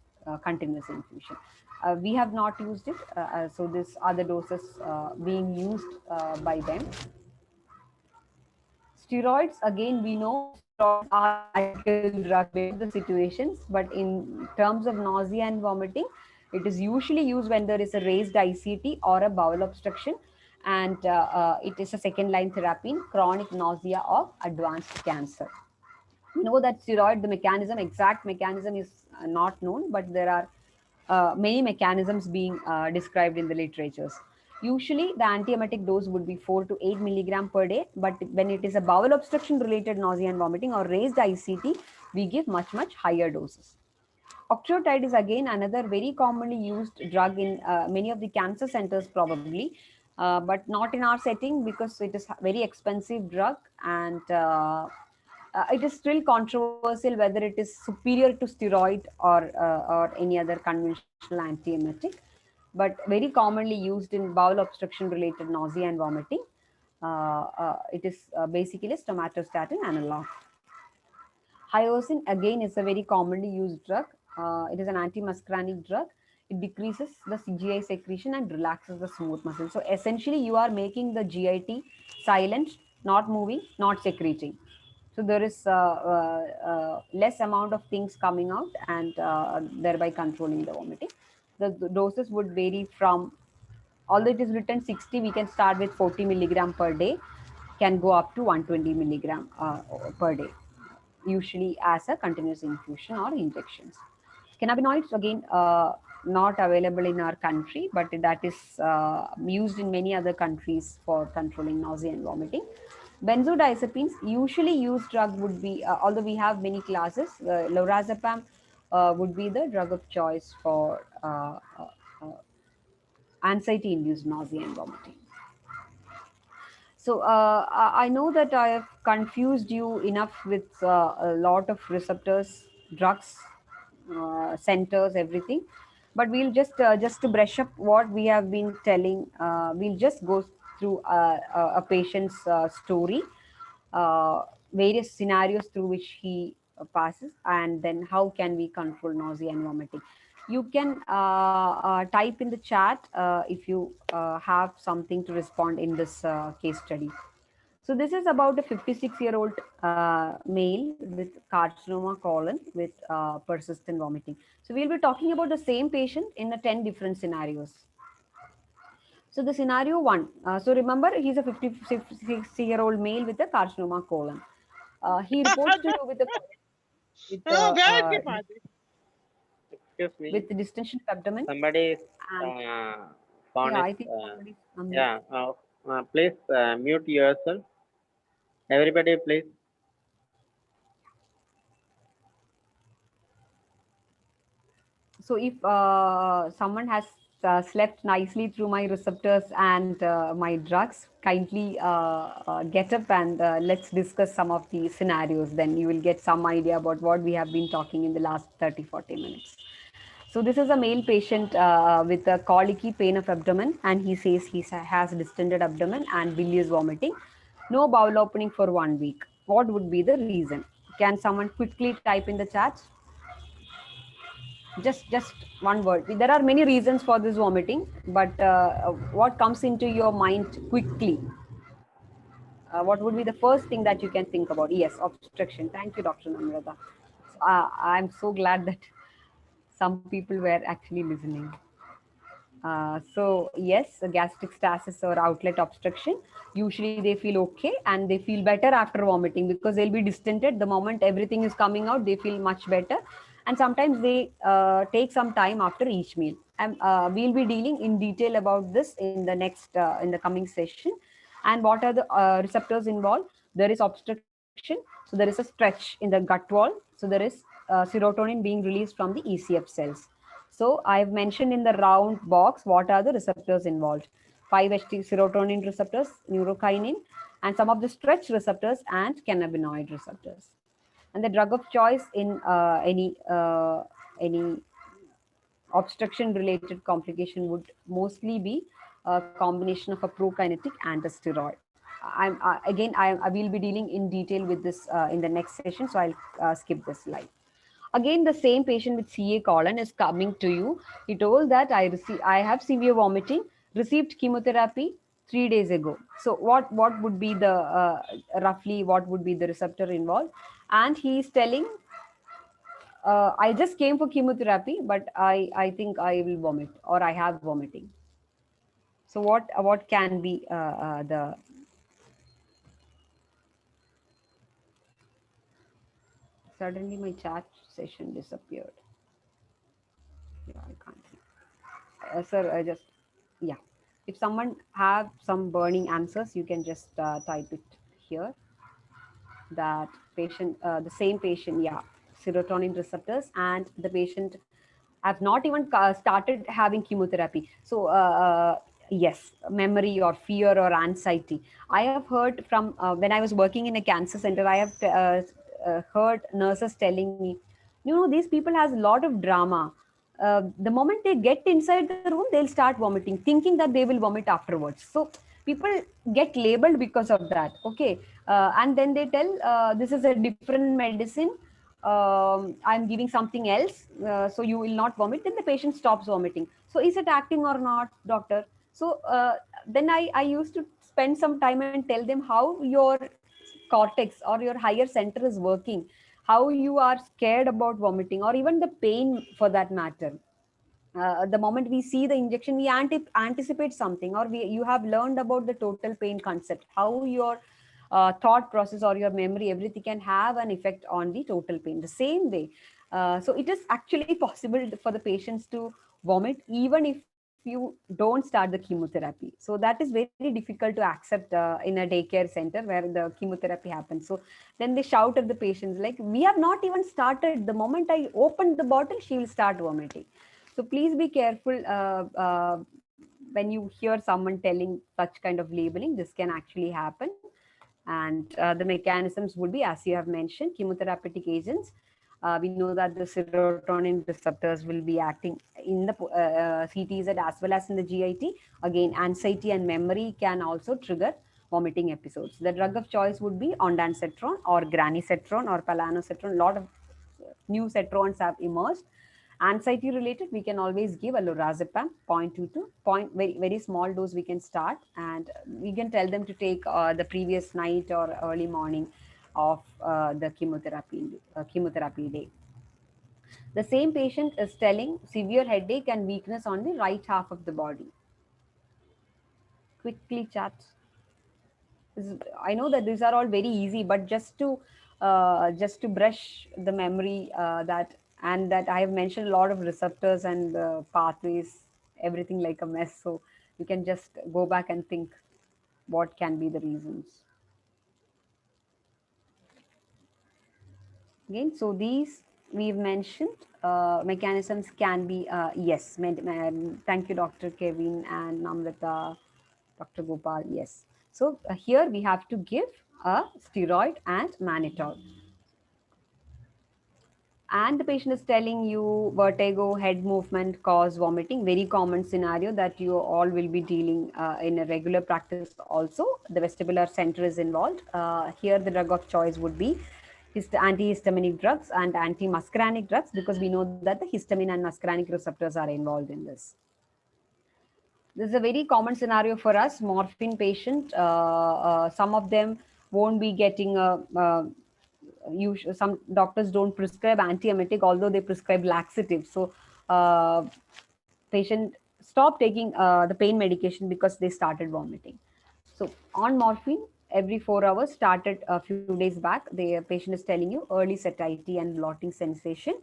continuous infusion. We have not used it, so these are the doses being used by them. Steroids, again, we know steroids are magical drug in the situations, but in terms of nausea and vomiting, it is usually used when there is a raised ICT or a bowel obstruction. and it is a second line therapy in chronic nausea of advanced cancer. We know that steroid, the mechanism, exact mechanism is not known, but there are many mechanisms being described in the literatures. Usually, the antiemetic dose would be 4 to 8 milligram per day, but when it is a bowel obstruction related nausea and vomiting or raised ICT, we give much higher doses. Octreotide is again another very commonly used drug in many of the cancer centers probably, but not in our setting because it is a very expensive drug, and it is still controversial whether it is superior to steroid or any other conventional antiemetic, but very commonly used in bowel obstruction related nausea and vomiting. It is basically a stomatostatin analog. Hyoscine again is a very commonly used drug. It is an antimuscarinic drug. It decreases the GI secretion and relaxes the smooth muscle. So essentially, you are making the GIT silent, not moving, not secreting. So there is less amount of things coming out, and thereby controlling the vomiting. The doses would vary from, although it is written 60, we can start with 40 milligram per day, can go up to 120 milligram per day, usually as a continuous infusion or injections. Cannabinoids, again, not available in our country, but that is used in many other countries for controlling nausea and vomiting. Benzodiazepines, usually used drug would be, although we have many classes, lorazepam would be the drug of choice for anxiety-induced nausea and vomiting. So I know that I have confused you enough with a lot of receptors, drugs, centers, everything. But we'll just to brush up what we have been telling. We'll just go through a patient's story, uh, various scenarios through which he passes, and then how can we control nausea and vomiting. You can type in the chat if you have something to respond in this case study. So this is about a 56-year-old male with carcinoma colon with persistent vomiting. So we'll be talking about the same patient in 10 different scenarios. So the scenario one, so remember he's a 56-year-old male with a carcinoma colon. He reports to you with a Excuse me. with distension of abdomen. Somebody is And phone yeah, is, I think somebody's yeah. Please mute yourself. Everybody, please. so if someone has slept nicely through my receptors and my drugs, kindly get up and let's discuss some of the scenarios. Then you will get some idea about what we have been talking in the last 30-40 minutes. So this is a male patient with a colicky pain of abdomen, and he says he has distended abdomen and bilious vomiting. No bowel opening for 1 week. What would be the reason? Can someone quickly type in the chat? Just one word. There are many reasons for this vomiting, but what comes into your mind quickly? What would be the first thing that you can think about? Yes, obstruction. Thank you, Dr. Namrata. I'm so glad that some people were actually listening. So yes, gastric stasis or outlet obstruction, usually they feel okay and they feel better after vomiting because they'll be distended. The moment everything is coming out, they feel much better. And sometimes they take some time after each meal. And we'll be dealing in detail about this in the next, in the coming session. And what are the receptors involved? There is obstruction. So there is a stretch in the gut wall. So there is serotonin being released from the ECF cells. So I've mentioned in the round box what are the receptors involved. 5-HT serotonin receptors, neurokinin, and some of the stretch receptors and cannabinoid receptors. And the drug of choice in any obstruction related complication would mostly be a combination of a prokinetic and a steroid. I will be dealing in detail with this in the next session, so I'll skip this slide. Again, the same patient with CA colon is coming to you. He told that I have severe vomiting, received chemotherapy 3 days ago. So what would be the roughly what would be the receptor involved? And he is telling, I just came for chemotherapy, but I think I will vomit or I have vomiting. So what can be the suddenly my chat session disappeared. Yeah, I can't see. Sir, I just, yeah. If someone have some burning answers, you can just type it here. That patient, the same patient, yeah, serotonin receptors, and the patient have not even started having chemotherapy. So, yes, memory or fear or anxiety. I have heard from when I was working in a cancer center, I have heard nurses telling me, these people has a lot of drama. The moment they get inside the room, they'll start vomiting, thinking that they will vomit afterwards. So people get labeled because of that. Okay, and then they tell this is a different medicine. I'm giving something else, so you will not vomit. Then the patient stops vomiting. So is it acting or not, doctor? So then I used to spend some time and tell them how your cortex or your higher center is working, how you are scared about vomiting or even the pain for that matter. The moment we see the injection, we anticipate something, or you have learned about the total pain concept, how your thought process or your memory, everything can have an effect on the total pain. The same way, so it is actually possible for the patients to vomit even if you don't start the chemotherapy. So that is very difficult to accept in a daycare center where the chemotherapy happens. So then they shout at the patients like, we have not even started. The moment I opened the bottle, she will start vomiting. So please be careful when you hear someone telling such kind of labeling. This can actually happen. And the mechanisms would be, as you have mentioned, chemotherapeutic agents. We know that the serotonin receptors will be acting in the CTZ as well as in the GIT. Again, anxiety and memory can also trigger vomiting episodes. The drug of choice would be ondansetron or granisetron or palanosetron. A lot of new cetrons have emerged. Anxiety related, we can always give a lorazepam 0.22 very very small dose we can start, and we can tell them to take the previous night or early morning of the chemotherapy day. The same patient is telling severe headache and weakness on the right half of the body. Quickly chat. I know that these are all very easy, but just to brush the memory, that and that I have mentioned a lot of receptors and pathways, everything like a mess. So you can just go back and think what can be the reasons. Again, so these we've mentioned mechanisms can be yes. Thank you, Dr. Kevin and Namrata, Dr. Gopal. Yes. So here we have to give a steroid and mannitol. And the patient is telling you vertigo, head movement cause vomiting, very common scenario that you all will be dealing in a regular practice also. The vestibular center is involved. Here the drug of choice would be antihistaminic drugs and anti-muscarinic drugs, because we know that the histamine and muscarinic receptors are involved in this. This is a very common scenario for us, morphine patient. Some of them won't be getting some doctors don't prescribe antiemetic, although they prescribe laxative. So patient stopped taking the pain medication because they started vomiting. So on morphine every 4 hours, started a few days back. The patient is telling you early satiety and blotting sensation.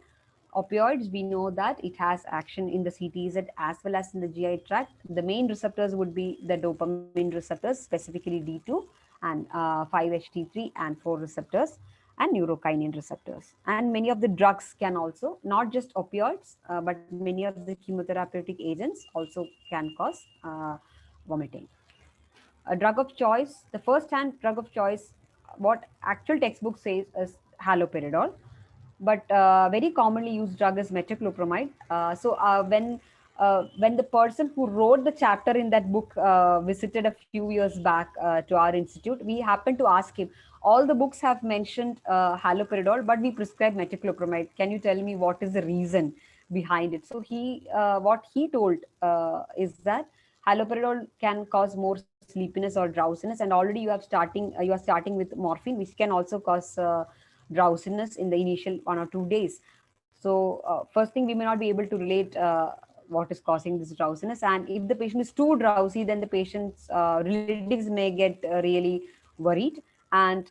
Opioids, we know that it has action in the CTZ as well as in the GI tract. The main receptors would be the dopamine receptors, specifically D2 and 5-HT3 and 4 receptors, and neurokinin receptors. And many of the drugs can also, not just opioids, but many of the chemotherapeutic agents also can cause vomiting. A drug of choice, the first hand drug of choice, what actual textbook says is haloperidol, but very commonly used drug is metoclopramide. When the person who wrote the chapter in that book visited a few years back to our institute, we happened to ask him, all the books have mentioned haloperidol, but we prescribe metoclopramide. Can you tell me what is the reason behind it? So what he told is that haloperidol can cause more sleepiness or drowsiness, and already you are starting with morphine, which can also cause drowsiness in the initial 1 or 2 days. So first thing, we may not be able to relate what is causing this drowsiness. And if the patient is too drowsy, then the patient's relatives may get really worried. And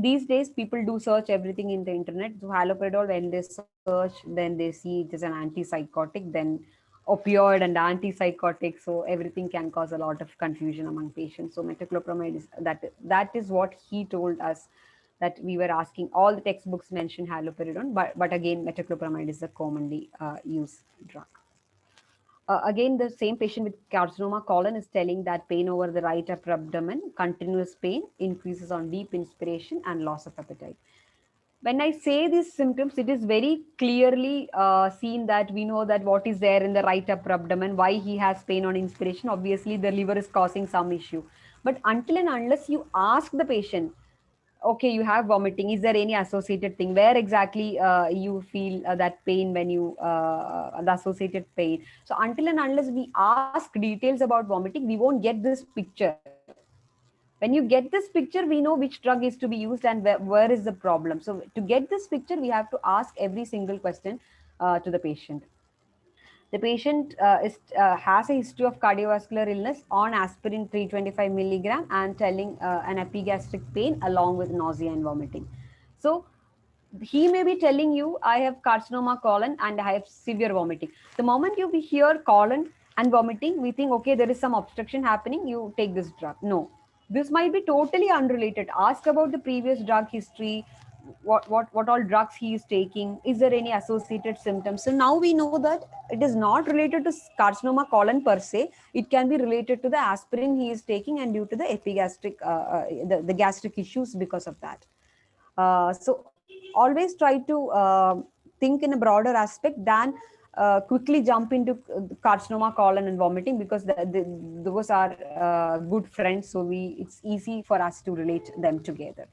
these days people do search everything in the internet. So haloperidol, when they search, then they see it is an antipsychotic, then opioid and antipsychotic, so everything can cause a lot of confusion among patients. So metoclopramide is that is what he told us, that we were asking. All the textbooks mention haloperidol, but again metoclopramide is the commonly used drug. Again, the same patient with carcinoma colon is telling that pain over the right upper abdomen, continuous pain, increases on deep inspiration, and loss of appetite. When I say these symptoms, it is very clearly seen that we know that what is there in the right upper abdomen, why he has pain on inspiration. Obviously, the liver is causing some issue. But until and unless you ask the patient, okay, you have vomiting, is there any associated thing, where exactly you feel that pain, when you the associated pain. So until and unless we ask details about vomiting, we won't get this picture. When you get this picture, we know which drug is to be used and where is the problem. So to get this picture, we have to ask every single question to the patient. The patient has a history of cardiovascular illness, on aspirin 325 milligram, and telling an epigastric pain along with nausea and vomiting. So he may be telling you, I have carcinoma colon and I have severe vomiting. The moment you hear colon and vomiting, we think, okay, there is some obstruction happening, you take this drug. No, this might be totally unrelated. Ask about the previous drug history, what all drugs he is taking, is there any associated symptoms. So now we know that it is not related to carcinoma colon per se, it can be related to the aspirin he is taking and due to the epigastric the gastric issues because of that. So always try to think in a broader aspect than quickly jump into carcinoma colon and vomiting, because those are good friends, so it's easy for us to relate them together.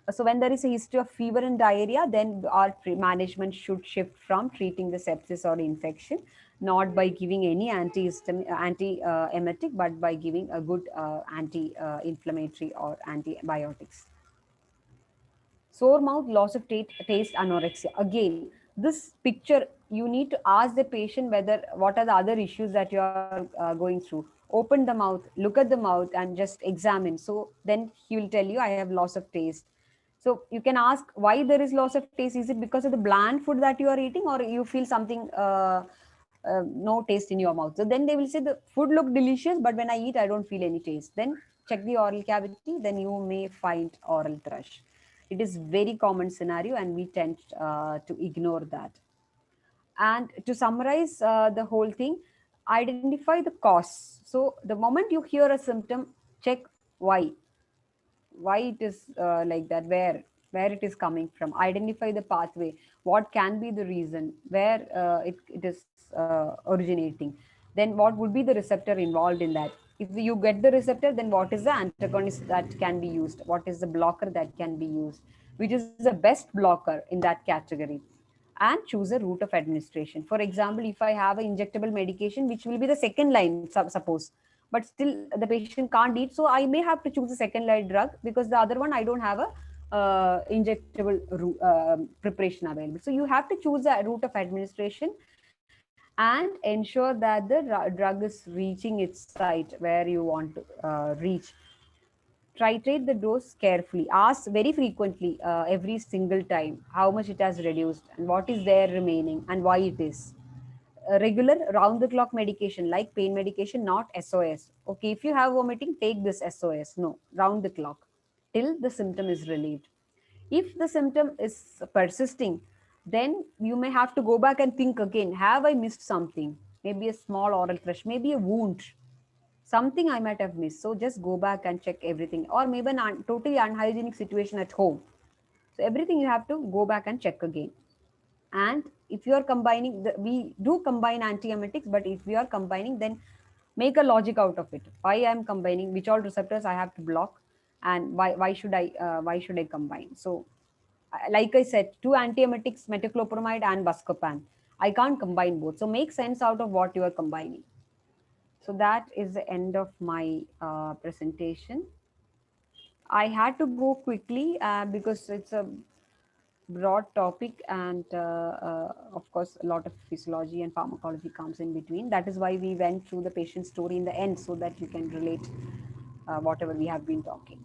So when there is a history of fever and diarrhea, then our management should shift from treating the sepsis or infection, not by giving any anti-emetic, but by giving a good anti-inflammatory or antibiotics. Sore mouth, loss of taste, anorexia. Again, this picture, you need to ask the patient whether what are the other issues that you are going through. Open the mouth, look at the mouth, and just examine. So then he will tell you, I have loss of taste. So you can ask why there is loss of taste. Is it because of the bland food that you are eating, or you feel something no taste in your mouth? So then they will say the food look delicious, but when I eat, I don't feel any taste. Then check the oral cavity. Then you may find oral thrush. It is very common scenario, and we tend to ignore that. And to summarize the whole thing, identify the cause. So the moment you hear a symptom, check why it is like that, where it is coming from, identify the pathway, what can be the reason, where it is originating, then what would be the receptor involved in that. If you get the receptor, then what is the antagonist that can be used, what is the blocker that can be used, which is the best blocker in that category. And choose a route of administration. For example, if I have an injectable medication, which will be the second line, suppose, but still the patient can't eat, so I may have to choose a second line drug, because the other one I don't have a injectable preparation available. So you have to choose a route of administration and ensure that the drug is reaching its site where you want to reach. Titrate the dose carefully. Ask very frequently, every single time, how much it has reduced and what is there remaining and why it is. Regular round the clock medication like pain medication, not SOS. Okay, if you have vomiting, take this SOS. No, round the clock till the symptom is relieved. If the symptom is persisting, then you may have to go back and think again, have I missed something? Maybe a small oral thrush, maybe a wound, something I might have missed. So just go back and check everything, or maybe a totally unhygienic situation at home. So everything you have to go back and check again. And if you are combining, we do combine antiemetics, but if we are combining, then make a logic out of it. Why I am combining, which all receptors I have to block, and why should I combine? So, like I said, two antiemetics, metoclopramide and buscopan. I can't combine both. So make sense out of what you are combining. So that is the end of my presentation. I had to go quickly because it's a broad topic, and of course, a lot of physiology and pharmacology comes in between. That is why we went through the patient story in the end, so that you can relate whatever we have been talking.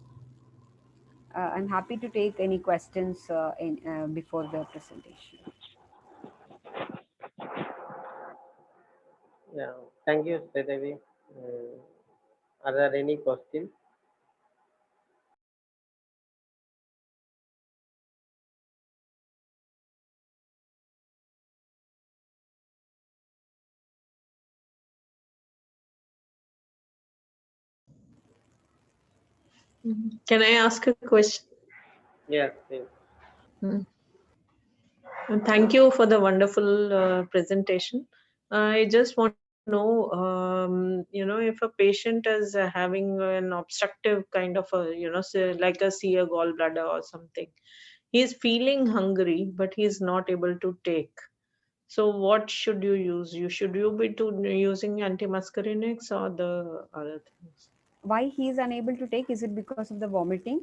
I'm happy to take any questions before the presentation. Yeah, thank you, Sridevi. Are there any questions? Can I ask a question? Yes, please. And thank you for the wonderful presentation. I just want to know, if a patient is having an obstructive kind of a, say, like a sear gallbladder or something, he's feeling hungry, but he's not able to take. So what should you use? Should you be using antimuscarinics or the other things? Why he is unable to take? Is it because of the vomiting?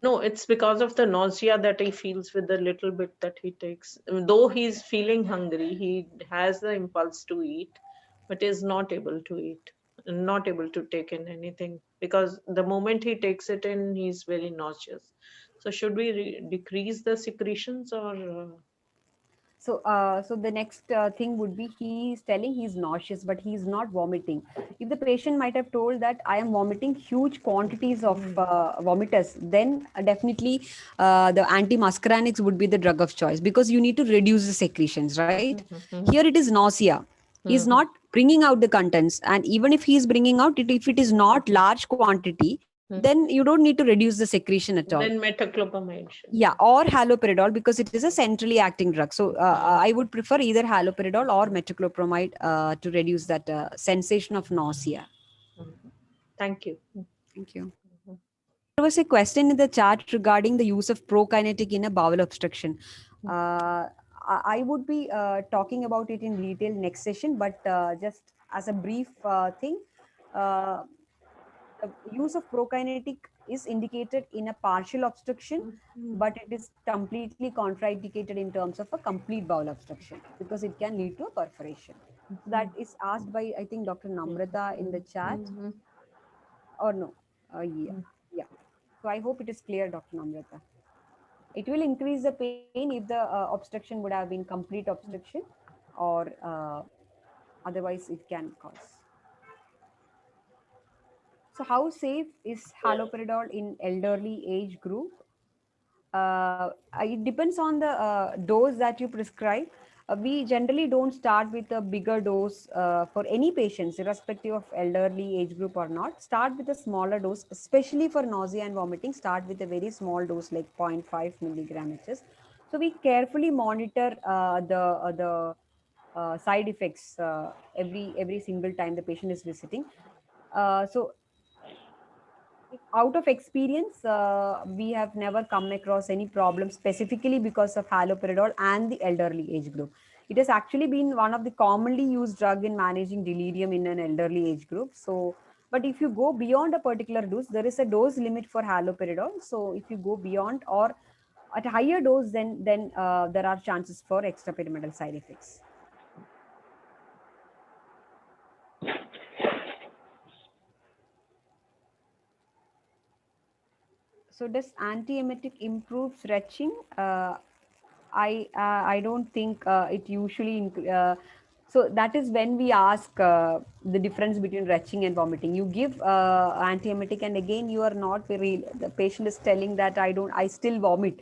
No, it's because of the nausea that he feels with the little bit that he takes. Though he's feeling hungry, he has the impulse to eat, but is not able to eat, not able to take in anything, because the moment he takes it in, he's very nauseous. So should we decrease the secretions or? So the next thing would be, he is telling he's nauseous, but he's not vomiting. If the patient might have told that I am vomiting huge quantities of vomitous, then definitely the antimuscarinics would be the drug of choice, because you need to reduce the secretions, right? Here it is nausea. He is not bringing out the contents, and even if he is bringing out it, if it is not large quantity, then you don't need to reduce the secretion at all. Then metoclopramide. Yeah, or haloperidol, because it is a centrally acting drug. So I would prefer either haloperidol or metoclopramide to reduce that sensation of nausea. Thank you. Thank you. There was a question in the chat regarding the use of prokinetic in a bowel obstruction. I would be talking about it in detail next session, but just as a brief thing, uh, the use of prokinetic is indicated in a partial obstruction, but it is completely contraindicated in terms of a complete bowel obstruction, because it can lead to a perforation. So that is asked by, I think, Dr. Namrata in the chat, or no? Yeah. So I hope it is clear, Dr. Namrata. It will increase the pain if the obstruction would have been complete obstruction, or otherwise it can cause. So how safe is haloperidol in elderly age group? It depends on the dose that you prescribe. We generally don't start with a bigger dose for any patients, irrespective of elderly age group or not. Start with a smaller dose, especially for nausea and vomiting. Start with a very small dose, like 0.5 milligram HS. So we carefully monitor the side effects every single time the patient is visiting. So out of experience, we have never come across any problem specifically because of haloperidol and the elderly age group. It has actually been one of the commonly used drug in managing delirium in an elderly age group. So, but if you go beyond a particular dose, there is a dose limit for haloperidol. So if you go beyond or at a higher dose, then there are chances for extrapyramidal side effects. So does antiemetic improves retching? I don't think it usually. So that is when we ask the difference between retching and vomiting. You give antiemetic, and again you are not very. The patient is telling that I still vomit.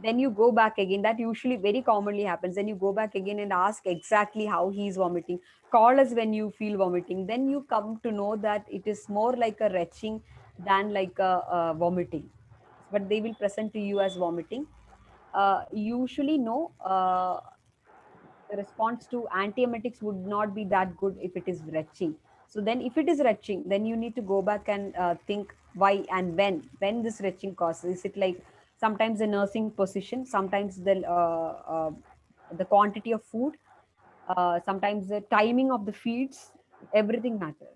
Then you go back again. That usually very commonly happens. Then you go back again and ask exactly how he is vomiting. Call us when you feel vomiting. Then you come to know that it is more like a retching than like a vomiting, but they will present to you as vomiting. Usually, no, the response to antiemetics would not be that good if it is retching. So then, if it is retching, then you need to go back and think why and when this retching causes. Is it like sometimes the nursing position, sometimes the quantity of food, sometimes the timing of the feeds, everything matters.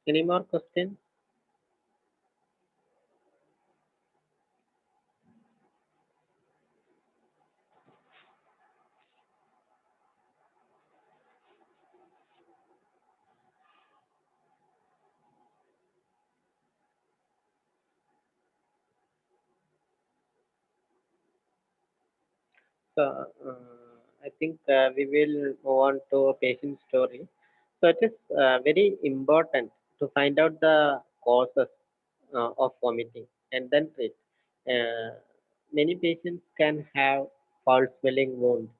Any more questions? So I think we will move on to a patient story. So it is very important to find out the causes of vomiting and then treat. Uh, Many patients can have foul smelling wounds,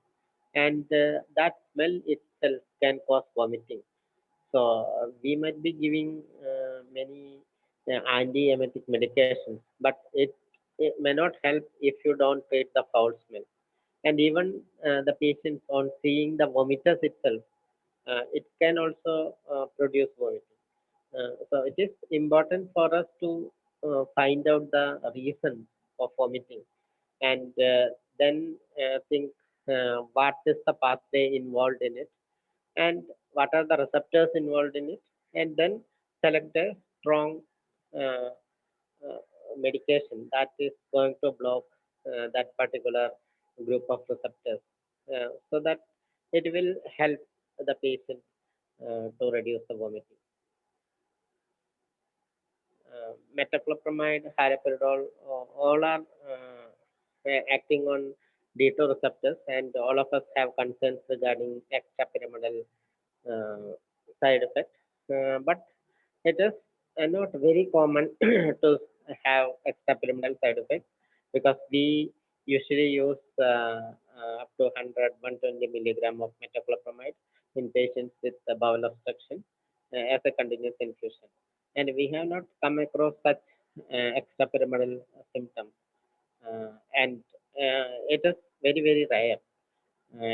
and that smell itself can cause vomiting. So we might be giving many anti-emetic medications, but it may not help if you don't treat the foul smell. And even the patients on seeing the vomiters itself, it can also produce vomiting. So it is important for us to find out the reason of vomiting and then think what is the pathway involved in it and what are the receptors involved in it, and then select a strong uh, uh, medication that is going to block that particular group of receptors so that it will help the patient to reduce the vomiting. Metoclopramide, haloperidol, all are acting on D2 receptors, and all of us have concerns regarding extrapyramidal uh, side effects. But it is not very common to have extrapyramidal side effects because we usually use up to 100, 120 milligram of metoclopramide in patients with bowel obstruction as a continuous infusion. And we have not come across such extrapyramidal symptoms. And it is very, very rare.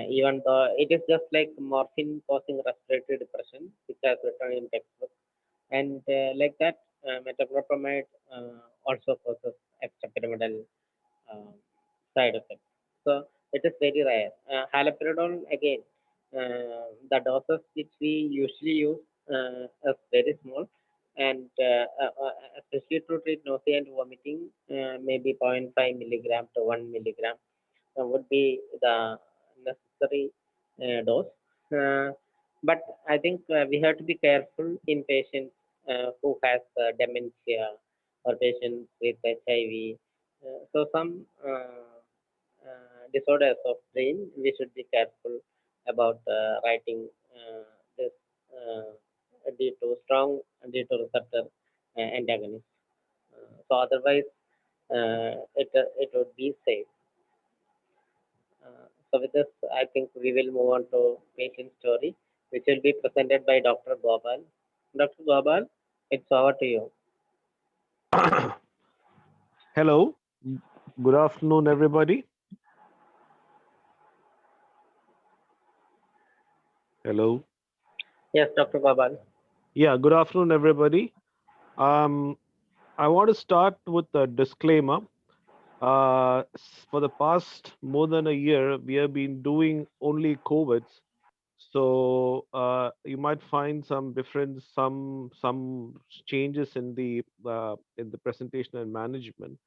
Even though it is just like morphine causing respiratory depression, which has written in textbook, and like that, metoclopramide also causes extrapyramidal uh, side effects. So it is very rare. Haloperidol again, the doses which we usually use is very small, and especially to treat nausea and vomiting, maybe zero point 0.5 milligram to 1 milligram would be the necessary dose. Uh, but I think we have to be careful in patients who has dementia or patients with HIV. So some disorders of brain, we should be careful about writing this D2 strong D2 receptor antagonist. So otherwise, it would be safe. So with this, I think we will move on to patient story, which will be presented by Dr. Gopal. Dr. Gopal, it's over to you. Hello, good afternoon, everybody. Hello. Yes, Dr. Gopal. Yeah, good afternoon, everybody. I want to start with a disclaimer. For the past more than a year, we have been doing only COVIDs. So you might find some difference, some changes in the presentation and management.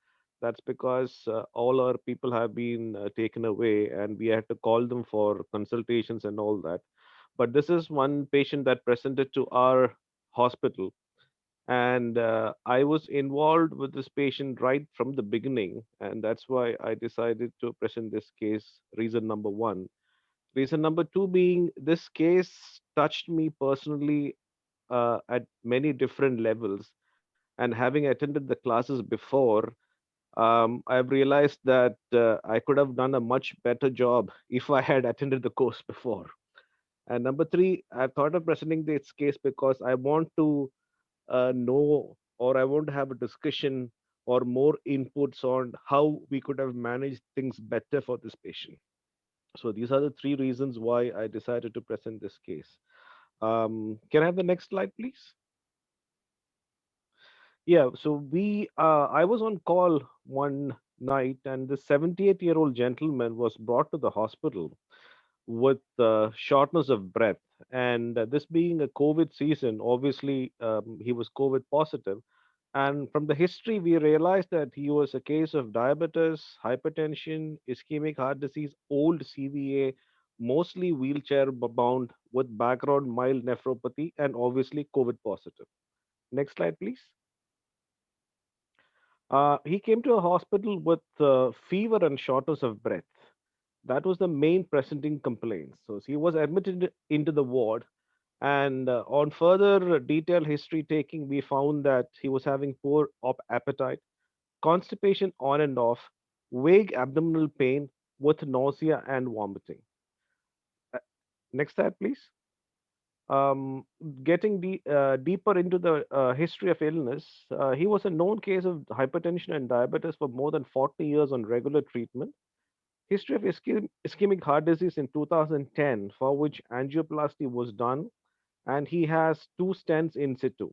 That's because all our people have been taken away, and we had to call them for consultations and all that. But this is one patient that presented to our hospital, and I was involved with this patient right from the beginning, and that's why I decided to present this case. Reason number one. Reason number two being this case touched me personally at many different levels. And having attended the classes before, I've realized that I could have done a much better job if I had attended the course before. And number three, I thought of presenting this case because I want to know, or I want to have a discussion or more inputs on how we could have managed things better for this patient. So these are the three reasons why I decided to present this case. Can I have the next slide, please? Yeah, so I was on call one night, and the 78-year-old gentleman was brought to the hospital with shortness of breath. And this being a COVID season, obviously he was COVID positive. And from the history, we realized that he was a case of diabetes, hypertension, ischemic heart disease, old CVA, mostly wheelchair bound with background mild nephropathy, and obviously COVID positive. Next slide, please. He came to a hospital with fever and shortness of breath. That was the main presenting complaint. So he was admitted into the ward, and on further detailed history taking, we found that he was having poor appetite, constipation on and off, vague abdominal pain with nausea and vomiting. Uh, Next slide, please. Um, Getting deeper into the history of illness, he was a known case of hypertension and diabetes for more than 40 years on regular treatment. History of ischemic heart disease in 2010, for which angioplasty was done, and he has two stents in situ.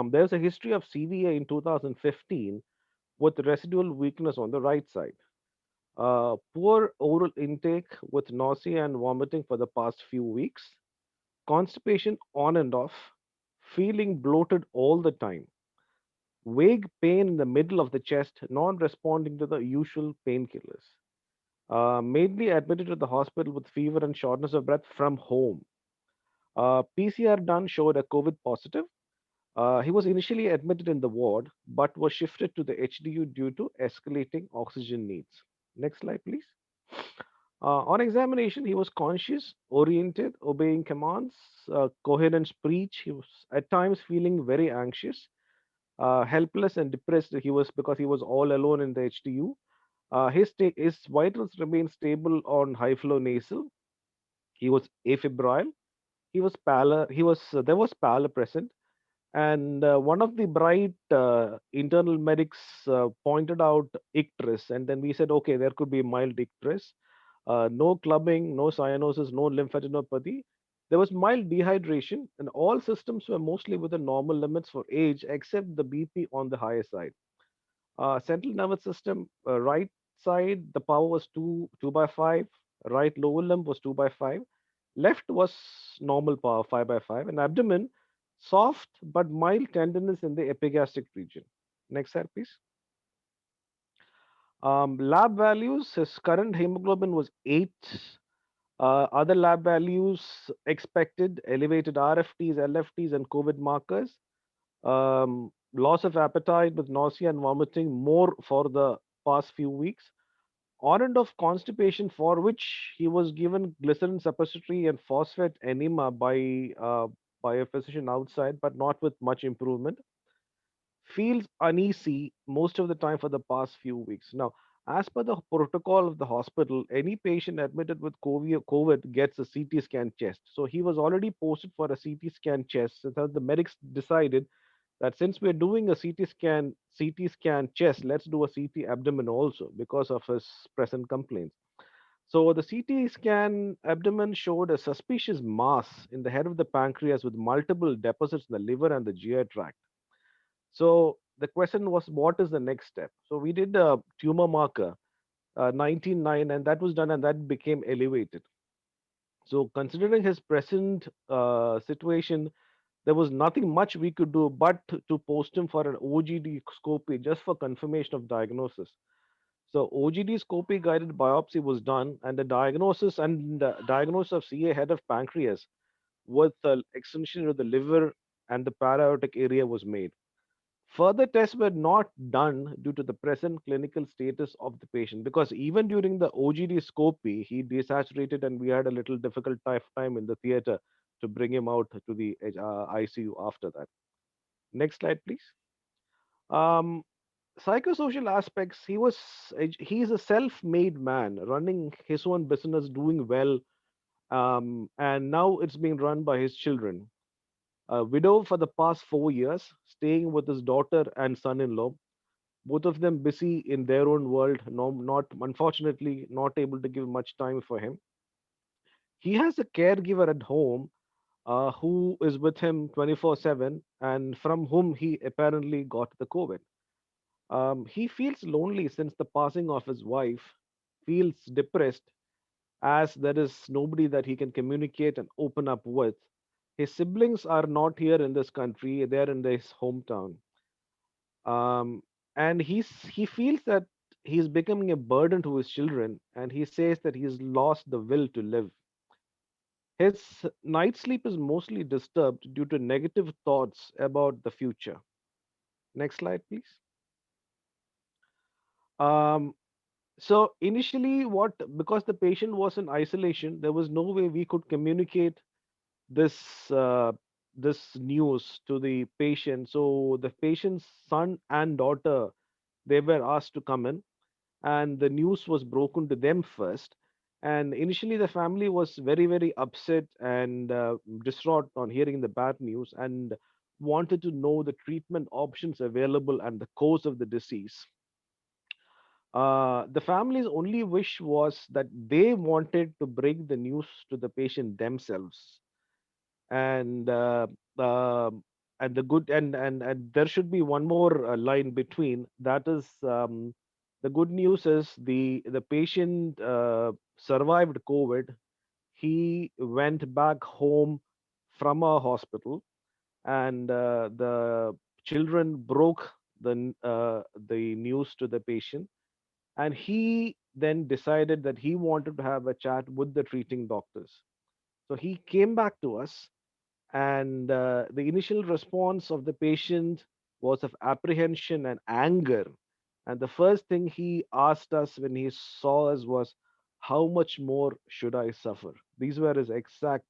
There's a history of CVA in 2015 with residual weakness on the right side. Poor oral intake with nausea and vomiting for the past few weeks, constipation on and off, feeling bloated all the time, vague pain in the middle of the chest, non responding to the usual painkillers. Mainly admitted to the hospital with fever and shortness of breath from home. PCR done showed a COVID positive. He was initially admitted in the ward, but was shifted to the HDU due to escalating oxygen needs. Next slide, please. On examination, he was conscious, oriented, obeying commands, coherent speech. He was at times feeling very anxious, helpless, and depressed. He was because he was all alone in the HDU. His vitals remained stable on high flow nasal. He was afebrile. He was pallor. There was pallor present, and one of the bright internal medics pointed out icterus, and then we said, okay, there could be mild icterus. No clubbing, no cyanosis, no lymphadenopathy. There was mild dehydration, and all systems were mostly within normal limits for age, except the BP on the higher side. Central nervous system, right side, the power was 2 by 5. Right lower limb was 2 by 5. Left was normal power 5 by 5. And abdomen, soft but mild tenderness in the epigastric region. Next slide, please. Lab values, his current hemoglobin was 8. Other lab values expected, elevated RFTs, LFTs, and COVID markers. Loss of appetite with nausea and vomiting more for the past few weeks. On and off constipation, for which he was given glycerin suppository and phosphate enema by a physician outside, but not with much improvement. Feels uneasy most of the time for the past few weeks. Now, as per the protocol of the hospital, any patient admitted with COVID gets a CT scan chest. So he was already posted for a CT scan chest. So the medics decided that since we're doing a CT scan chest, let's do a CT abdomen also because of his present complaints. So the CT scan abdomen showed a suspicious mass in the head of the pancreas with multiple deposits in the liver and the GI tract. So the question was, what is the next step? So we did a tumor marker, 19.9, and that was done, and that became elevated. So considering his present situation, there was nothing much we could do but to post him for an OGD scopy just for confirmation of diagnosis. So OGD scopy guided biopsy was done, and the diagnosis of CA head of pancreas with extension of the liver and the para-aortic area was made. Further tests were not done due to the present clinical status of the patient because even during the OGD scopy, he desaturated and we had a little difficult time in the theater to bring him out to the ICU after that. Next slide, please. Um, Psychosocial aspects. He's a self-made man running his own business, doing well, and now it's being run by his children. A widow for the past 4 years, staying with his daughter and son-in-law, both of them busy in their own world, no, not unfortunately not able to give much time for him. He has a caregiver at home who is with him 24/7 and from whom he apparently got the COVID. He feels lonely since the passing of his wife, feels depressed, as there is nobody that he can communicate and open up with. His siblings are not here in this country, they're in his hometown. Um, and he feels that he's becoming a burden to his children, and he says that he's lost the will to live. His night sleep is mostly disturbed due to negative thoughts about the future. Next slide, please. Um, so initially, what because the patient was in isolation, there was no way we could communicate this news to the patient. So the patient's son and daughter, they were asked to come in, and the news was broken to them first. And initially, the family was very, very upset and distraught on hearing the bad news, and wanted to know the treatment options available and the cause of the disease. The family's only wish was that they wanted to bring the news to the patient themselves, and and the good and there should be one more line between that is, the good news is the patient survived COVID. He went back home from a hospital, and the children broke the news to the patient, and he then decided that he wanted to have a chat with the treating doctors. So he came back to us, and the initial response of the patient was of apprehension and anger. And the first thing he asked us when he saw us was, "How much more should I suffer?" These were his exact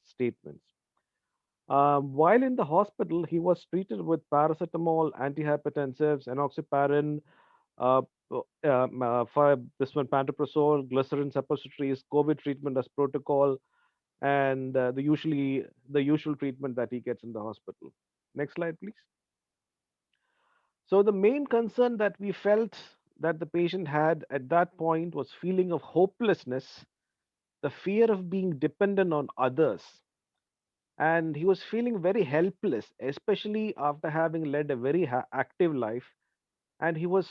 statements. While in the hospital, he was treated with paracetamol, antihypertensives, enoxaparin, for this one, pantoprazole, glycerin suppositories, COVID treatment as protocol, and the usual treatment that he gets in the hospital. Next slide, please. So the main concern that we felt that the patient had at that point was feeling of hopelessness, the fear of being dependent on others, and he was feeling very helpless, especially after having led a very active life, and he was,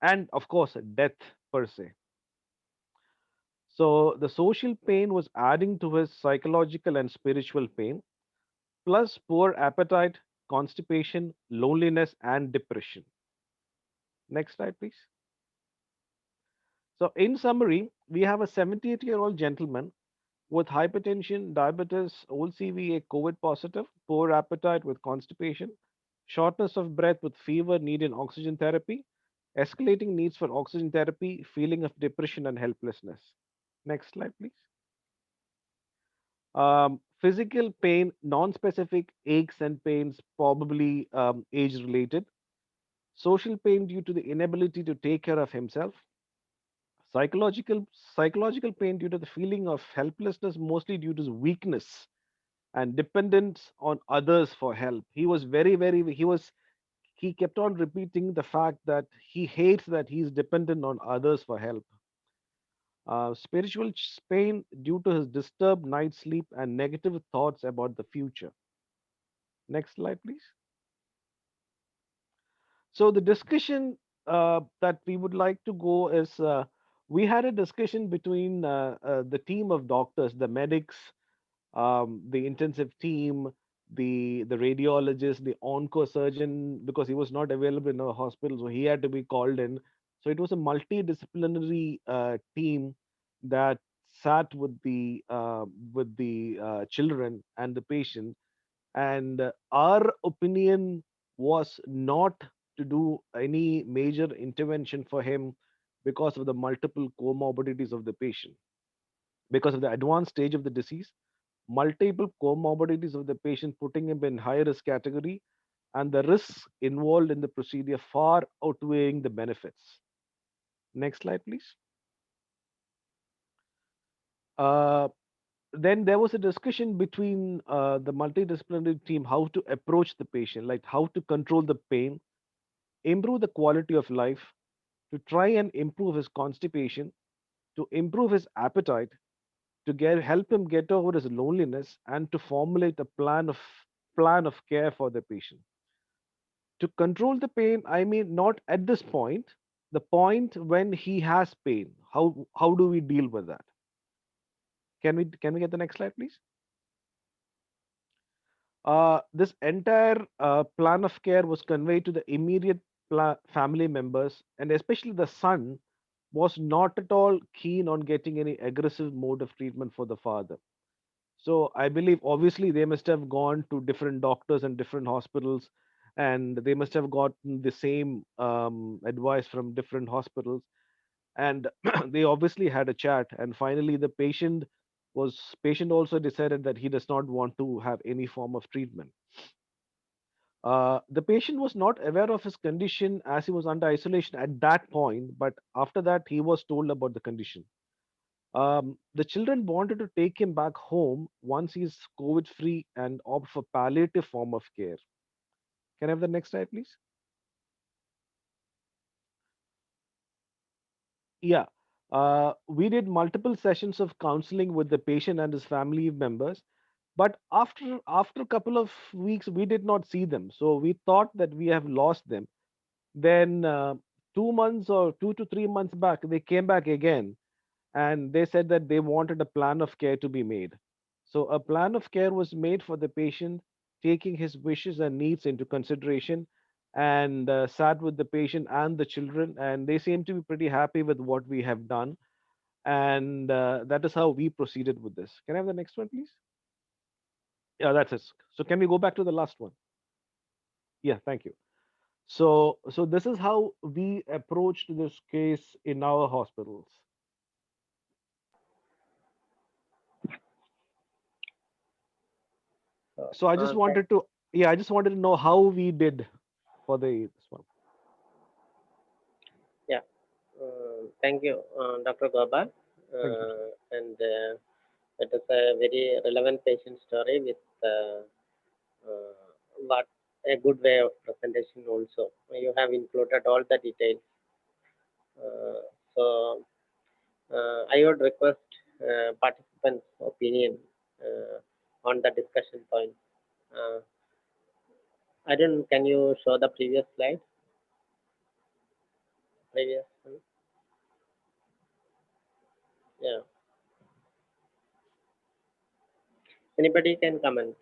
and of course, death per se. So the social pain was adding to his psychological and spiritual pain, plus poor appetite, constipation, loneliness, and depression. Next slide, please. So, in summary, we have a 78-year-old gentleman with hypertension, diabetes, OLCVA, COVID positive, poor appetite with constipation, shortness of breath with fever, needing oxygen therapy, escalating needs for oxygen therapy, feeling of depression and helplessness. Next slide, please. Physical pain, non-specific aches and pains, probably age-related. Social pain due to the inability to take care of himself. Psychological pain due to the feeling of helplessness, mostly due to his weakness and dependence on others for help. He was he kept on repeating the fact that he hates that he's dependent on others for help. Spiritual pain due to his disturbed night sleep and negative thoughts about the future. Next slide, please. So the discussion that we would like to go is, we had a discussion between the team of doctors, the medics, the intensive team, the radiologist, the onco surgeon, because he was not available in our hospital, so he had to be called in. So it was a multidisciplinary team that sat with the children and the patient, and our opinion was not to do any major intervention for him because of the multiple comorbidities of the patient, because of the advanced stage of the disease, multiple comorbidities of the patient putting him in high risk category, and the risks involved in the procedure far outweighing the benefits. Next slide, please. Uh, then there was a discussion between the multidisciplinary team how to approach the patient, like how to control the pain, improve the quality of life, to try and improve his constipation, to improve his appetite, to help him get over his loneliness, and to formulate a plan of care for the patient. To control the pain, I mean not at this point, the point when he has pain. How do we deal with that? Can we get the next slide, please? This entire plan of care was conveyed to the immediate family members, and especially the son was not at all keen on getting any aggressive mode of treatment for the father. So I believe obviously they must have gone to different doctors and different hospitals, and they must have gotten the same advice from different hospitals, and they obviously had a chat. And finally, the patient also decided that he does not want to have any form of treatment. The patient was not aware of his condition as he was under isolation at that point, but after that, he was told about the condition. The children wanted to take him back home once he's COVID free and opt for palliative form of care. Can I have the next slide, please? Yeah. We did multiple sessions of counseling with the patient and his family members, but after a couple of weeks, we did not see them. So we thought that we have lost them. Then 2 months or 2 to 3 months back, they came back again, and they said that they wanted a plan of care to be made. So a plan of care was made for the patient, taking his wishes and needs into consideration, and sat with the patient and the children, and they seem to be pretty happy with what we have done. And that is how we proceeded with this. Can I have the next one, please? Yeah, that's it. So can we go back to the last one? Yeah, thank you. So this is how we approached this case in our hospitals. So I just wanted to, yeah, I just wanted to know how we did for this one. Yeah. Thank you, Dr. Gopal. Thank you. And it is a very relevant patient story with what a good way of presentation also. You have included all the details. So I would request participants' opinion on the discussion point. I don't. Can you show the previous slide? Previous one. Yeah. Anybody can comment.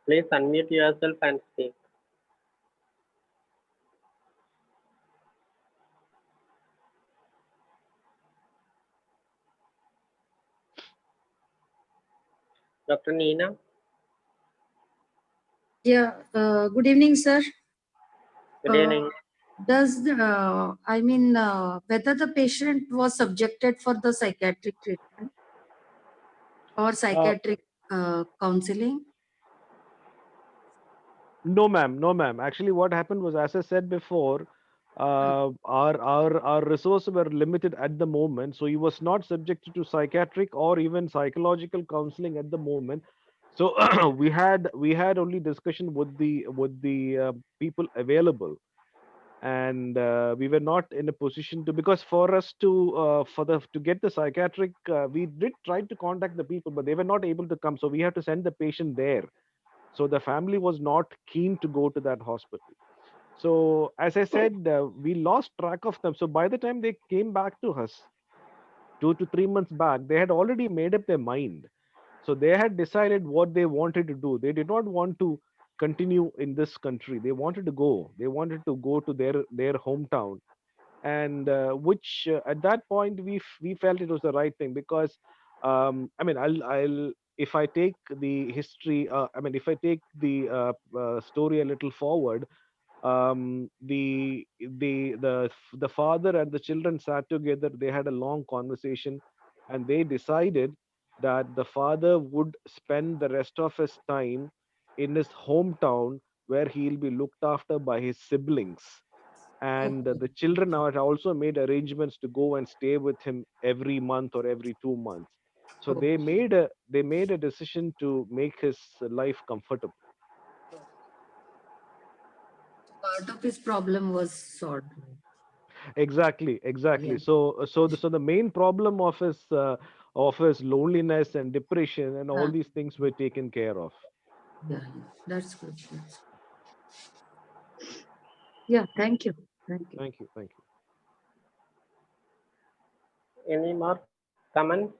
Please unmute yourself and speak. Dr. Nina. Yeah, good evening, sir. Good evening. Whether the patient was subjected for the psychiatric treatment or psychiatric counseling? No, ma'am. No, ma'am. Actually, what happened was, as I said before, our resources were limited at the moment, so he was not subjected to psychiatric or even psychological counseling at the moment. So we had only discussion with the people available, and we were not in a position to, because for us to to get the psychiatric, we did try to contact the people, but they were not able to come, so we had to send the patient there. So the family was not keen to go to that hospital. So as I said, we lost track of them. So by the time they came back to us 2 to 3 months back, they had already made up their mind. So they had decided what they wanted to do. They did not want to continue in this country. They wanted to go. They wanted to go to their hometown, and which at that point we felt it was the right thing, because I mean, I'll if I take the history, I mean, if I take the story a little forward, the father and the children sat together. They had a long conversation, and they decided that the father would spend the rest of his time in his hometown, where he'll be looked after by his siblings, and Okay. the children had also made arrangements to go and stay with him every month or every 2 months. So Okay. they made a decision to make his life comfortable. Part of his problem was solved. Exactly, exactly. Yeah. So the main problem of his loneliness and depression and all Huh. these things were taken care of. Yeah, yeah. That's good. That's yeah. Thank you. Thank you. Thank you, thank you. Any more comments?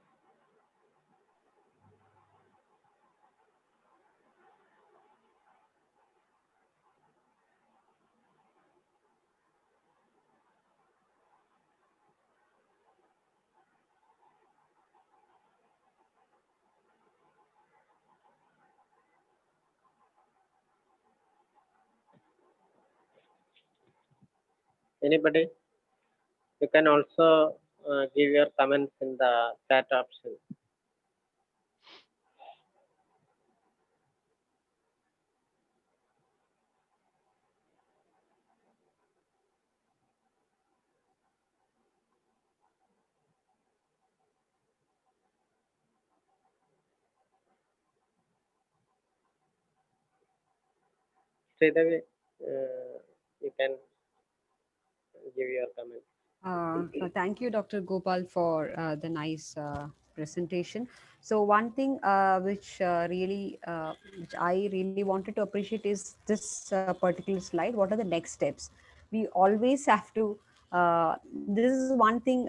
Anybody? You can also give your comments in the chat option. Straight away, you can give your comments. Thank you, Dr. Gopal, for the nice presentation. So one thing which I really wanted to appreciate is this particular slide. What are the next steps? We always have to. This is one thing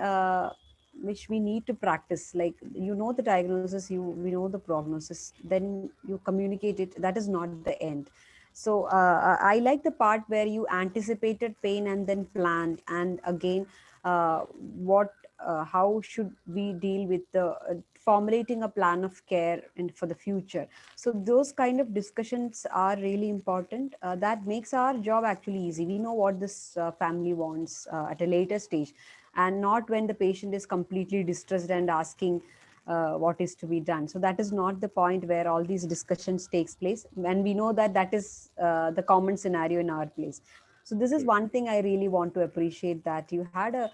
which we need to practice. Like, you know the diagnosis, we know the prognosis. Then you communicate it. That is not the end. So I like the part where you anticipated pain and then planned, and again, how should we deal with the formulating a plan of care and for the future. So those kind of discussions are really important. That makes our job actually easy. We know what this family wants at a later stage, and not when the patient is completely distressed and asking what is to be done. So that is not the point where all these discussions takes place, and we know that that is the common scenario in our place. So this is one thing I really want to appreciate, that you had a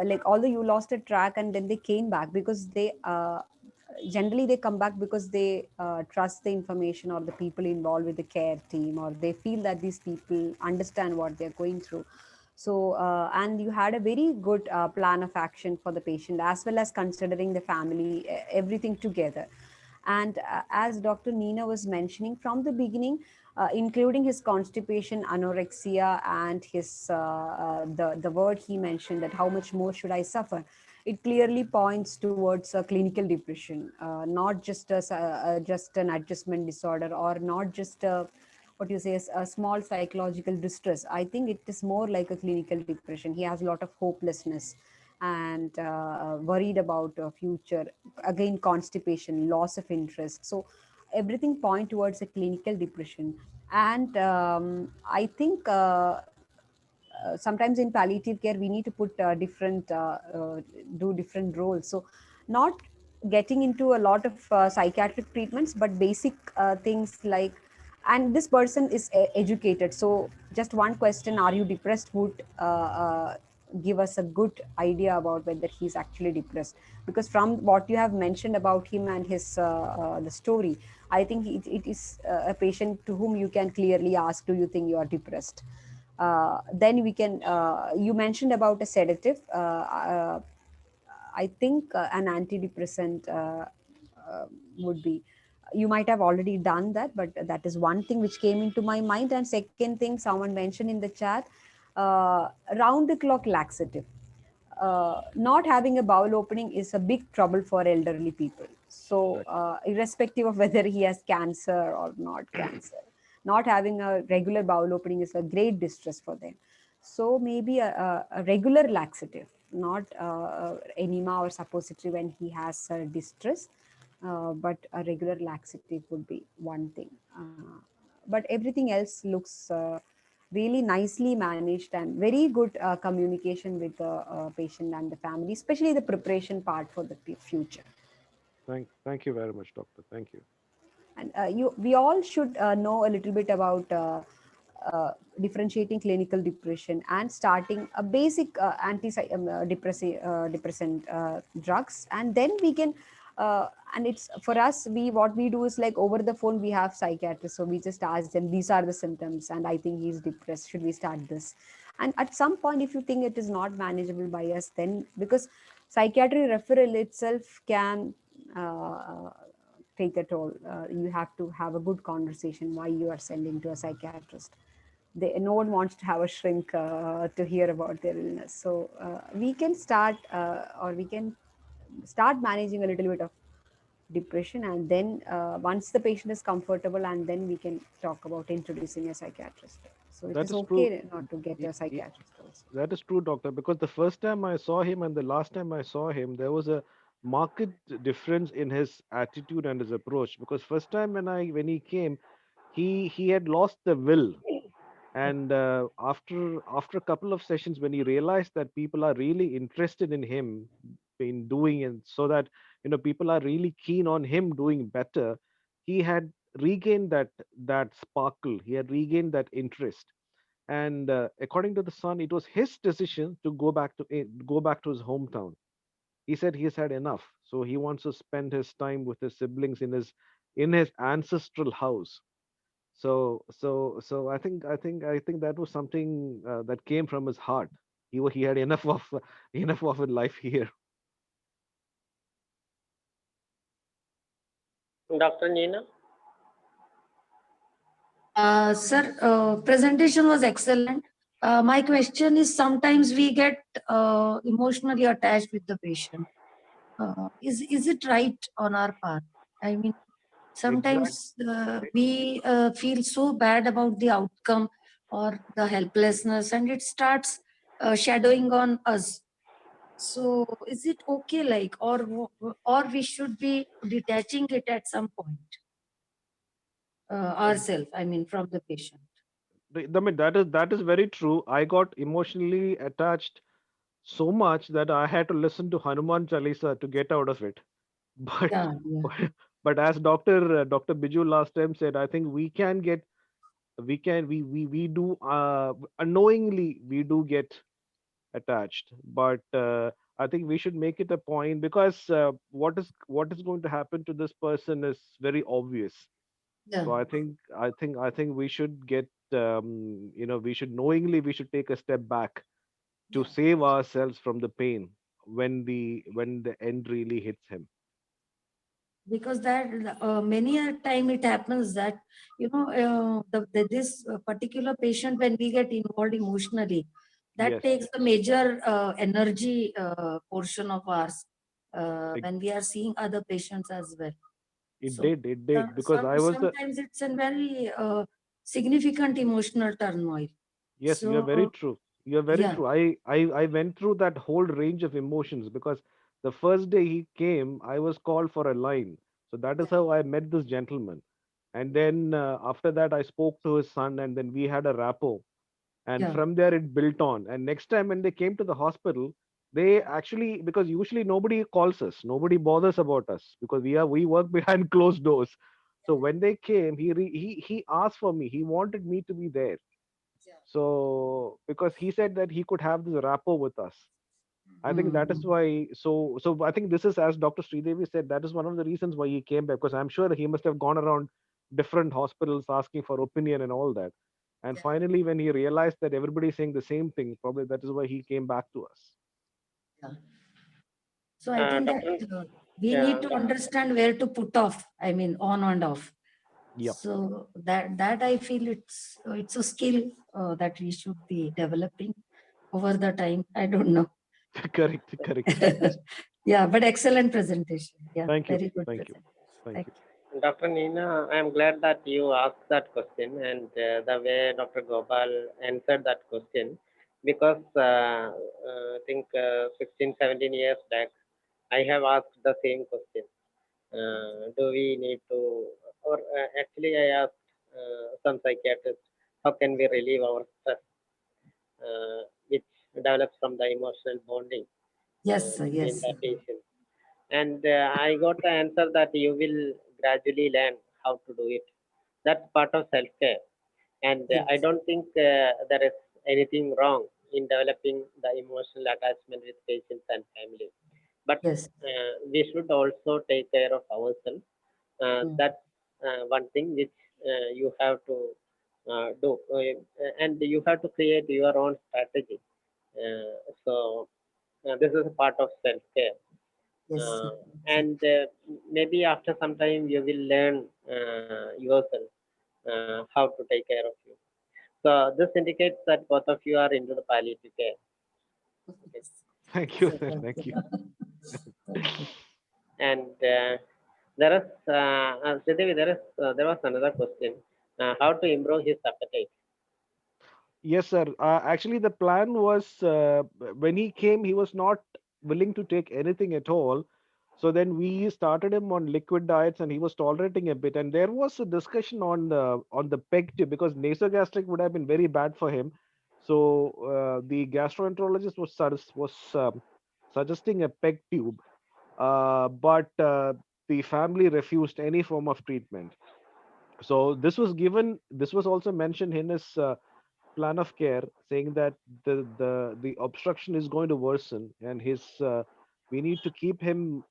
like, although you lost a track and then they came back, because they generally they come back because they trust the information or the people involved with the care team, or they feel that these people understand what they're going through. So and you had a very good plan of action for the patient, as well as considering the family, everything together. And as Dr. Nina was mentioning from the beginning, including his constipation, anorexia, and his the word he mentioned, that how much more should I suffer, it clearly points towards a clinical depression, not just just an adjustment disorder, or not just a, what you say is a small psychological distress. I think it is more like a clinical depression. He has a lot of hopelessness and worried about future, again constipation, loss of interest. So everything point towards a clinical depression. And I think sometimes in palliative care we need to put different do different roles. So not getting into a lot of psychiatric treatments, but basic things like, and this person is educated, so just one question, are you depressed, would give us a good idea about whether he's actually depressed. Because from what you have mentioned about him and his the story, I think it is a patient to whom you can clearly ask, do you think you are depressed? Then we can, you mentioned about a sedative. I think an antidepressant would be, you might have already done that, but that is one thing which came into my mind. And second thing, someone mentioned in the chat, round the clock laxative. Not having a bowel opening is a big trouble for elderly people. So, irrespective of whether he has cancer or not cancer, not having a regular bowel opening is a great distress for them. So, maybe a regular laxative, not enema or suppository when he has distress, but a regular laxative would be one thing. But everything else looks really nicely managed, and very good communication with the patient and the family, especially the preparation part for the future. Thank you very much, doctor. Thank you. And we all should know a little bit about differentiating clinical depression and starting a basic depressant drugs, and then we can and it's for us, we what we do is, like, over the phone we have psychiatrists, so we just ask them, these are the symptoms and I think he's depressed, should we start this? And at some point, if you think it is not manageable by us, then because psychiatry referral itself can take a toll. You have to have a good conversation why you are sending to a psychiatrist. No one wants to have a shrink to hear about their illness. So we can start or we can start managing a little bit of depression, and then once the patient is comfortable, and then we can talk about introducing a psychiatrist. So it That is is true. okay not to get a psychiatrist also. That is true, doctor, because the first time I saw him and the last time I saw him, there was a marked difference in his attitude and his approach. Because first time when he came, he had lost the will, and after a couple of sessions, when he realized that people are really interested in him in doing, and so that people are really keen on him doing better, he had regained that sparkle. He had regained that interest, and according to the son, it was his decision to go back to his hometown. He said he's had enough, so he wants to spend his time with his siblings in his ancestral house. So I think that was something that came from his heart. He had enough of enough of a life here. Dr. Nina? Sir, presentation was excellent. My question is, sometimes we get emotionally attached with the patient. Is it right on our part? I mean, sometimes we feel so bad about the outcome or the helplessness, and it starts shadowing on us. So is it okay, like, or we should be detaching it at some point ourselves, I mean, from the patient? I mean, that is very true. I got emotionally attached so much that I had to listen to Hanuman Chalisa to get out of it. But Yeah, yeah. but as Dr. Biju last time said, I think we do unknowingly we do get attached. But I think we should make it a point, because what is going to happen to this person is very obvious. Yeah. So I think we should get we should knowingly we should take a step back to Yeah. save ourselves from the pain when the end really hits him. Because that many a time it happens that this particular patient, when we get involved emotionally, that Yes, takes the major energy portion of ours it, when we are seeing other patients as well. it So did it did because I was the sometimes it's a very significant emotional turmoil. Yes, you're very So true. You're very yeah, true. I went through that whole range of emotions, because the first day he came, I was called for a line. So that is how I met this gentleman. And then after that, I spoke to his son, and then we had a rapport. And yeah, from there, it built on. And next time when they came to the hospital, they actually, because usually nobody calls us, nobody bothers about us, because we work behind closed doors. So when they came, he asked for me. He wanted me to be there, so because he said that he could have this rapport with us. I think that is mm, why. So I think this is, as Dr. Sridevi said, that is one of the reasons why he came back, because I'm sure that he must have gone around different hospitals asking for opinion and all that. And yeah, finally, when he realized that everybody is saying the same thing, probably that is why he came back to us. yeah. So I think that Dr. we Yeah, need to understand where to put off, I mean, on and off. Yep. So that I feel it's a skill that we should be developing over the time. I don't know. Correct. Correct. Yeah, but excellent presentation. Yeah, Thank you. very good Thank you. presentation. Thank Thank you. you. Dr. Nina, I am glad that you asked that question, and the way Dr. Gopal answered that question, because I think 16, 17 years back, I have asked the same question. Do we need to, or actually, I asked some psychiatrists, how can we relieve our stress, which develops from the emotional bonding Yes, sir. between Yes, the sir. patients? And I got the answer that you will gradually learn how to do it. That's part of self-care. And I Yes. don't think there is anything wrong in developing the emotional attachment with patients and family. But Yes. we should also take care of ourselves. Mm. That's one thing which you have to do, and you have to create your own strategy. So this is a part of self-care. Yes. uh, and maybe after some time you will learn yourself how to take care of you. So this indicates that both of you are into the palliative care. Okay. Thank you, sir. Thank you. And there is Sridevi, there was another question: how to improve his appetite? Yes, sir. Actually, the plan was when he came, he was not willing to take anything at all. So then we started him on liquid diets, and he was tolerating a bit. And there was a discussion on the peg tube because nasogastric would have been very bad for him. So the gastroenterologist was suggesting a peg tube, but the family refused any form of treatment. So this was also mentioned in his plan of care, saying that the obstruction is going to worsen, and his we need to keep him.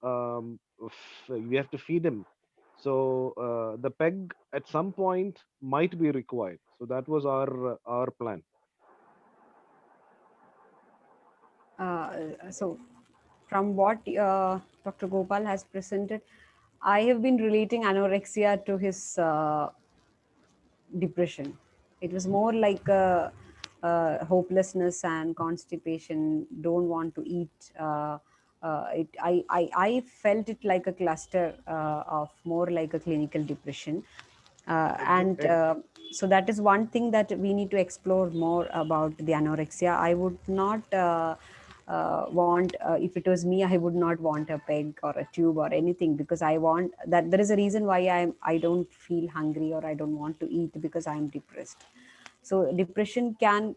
We have to feed him. So the peg at some point might be required. So that was our plan. So from what Dr. Gopal has presented, I have been relating anorexia to his depression. It was more like hopelessness and constipation, don't want to eat. I felt it like a cluster of more like a clinical depression. And so that is one thing that we need to explore more about the anorexia. I would not want, if it was me, I would not want a peg or a tube or anything, because I want that there is a reason why I don't feel hungry or I don't want to eat, because I'm depressed. So depression can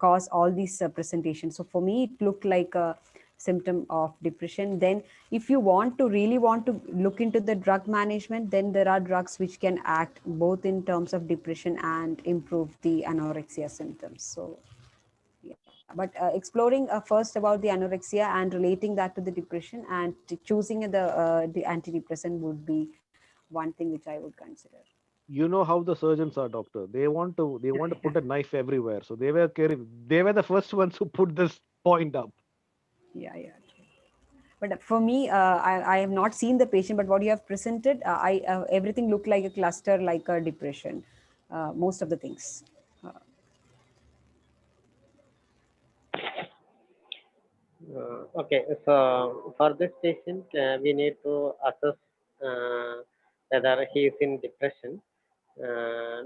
cause all these presentations. So for me, it looked like a symptom of depression. Then if you want to really want to look into the drug management, then there are drugs which can act both in terms of depression and improve the anorexia symptoms. So yeah, but exploring first about the anorexia and relating that to the depression and choosing the antidepressant would be one thing which I would consider. You know how the surgeons are, doctor. They want to put a knife everywhere. So they were the first ones who put this point up. Yeah, yeah. But for me, I have not seen the patient, but what you have presented, everything looked like a cluster, like a depression, most of the things. Okay, so for this patient, we need to assess whether he is in depression,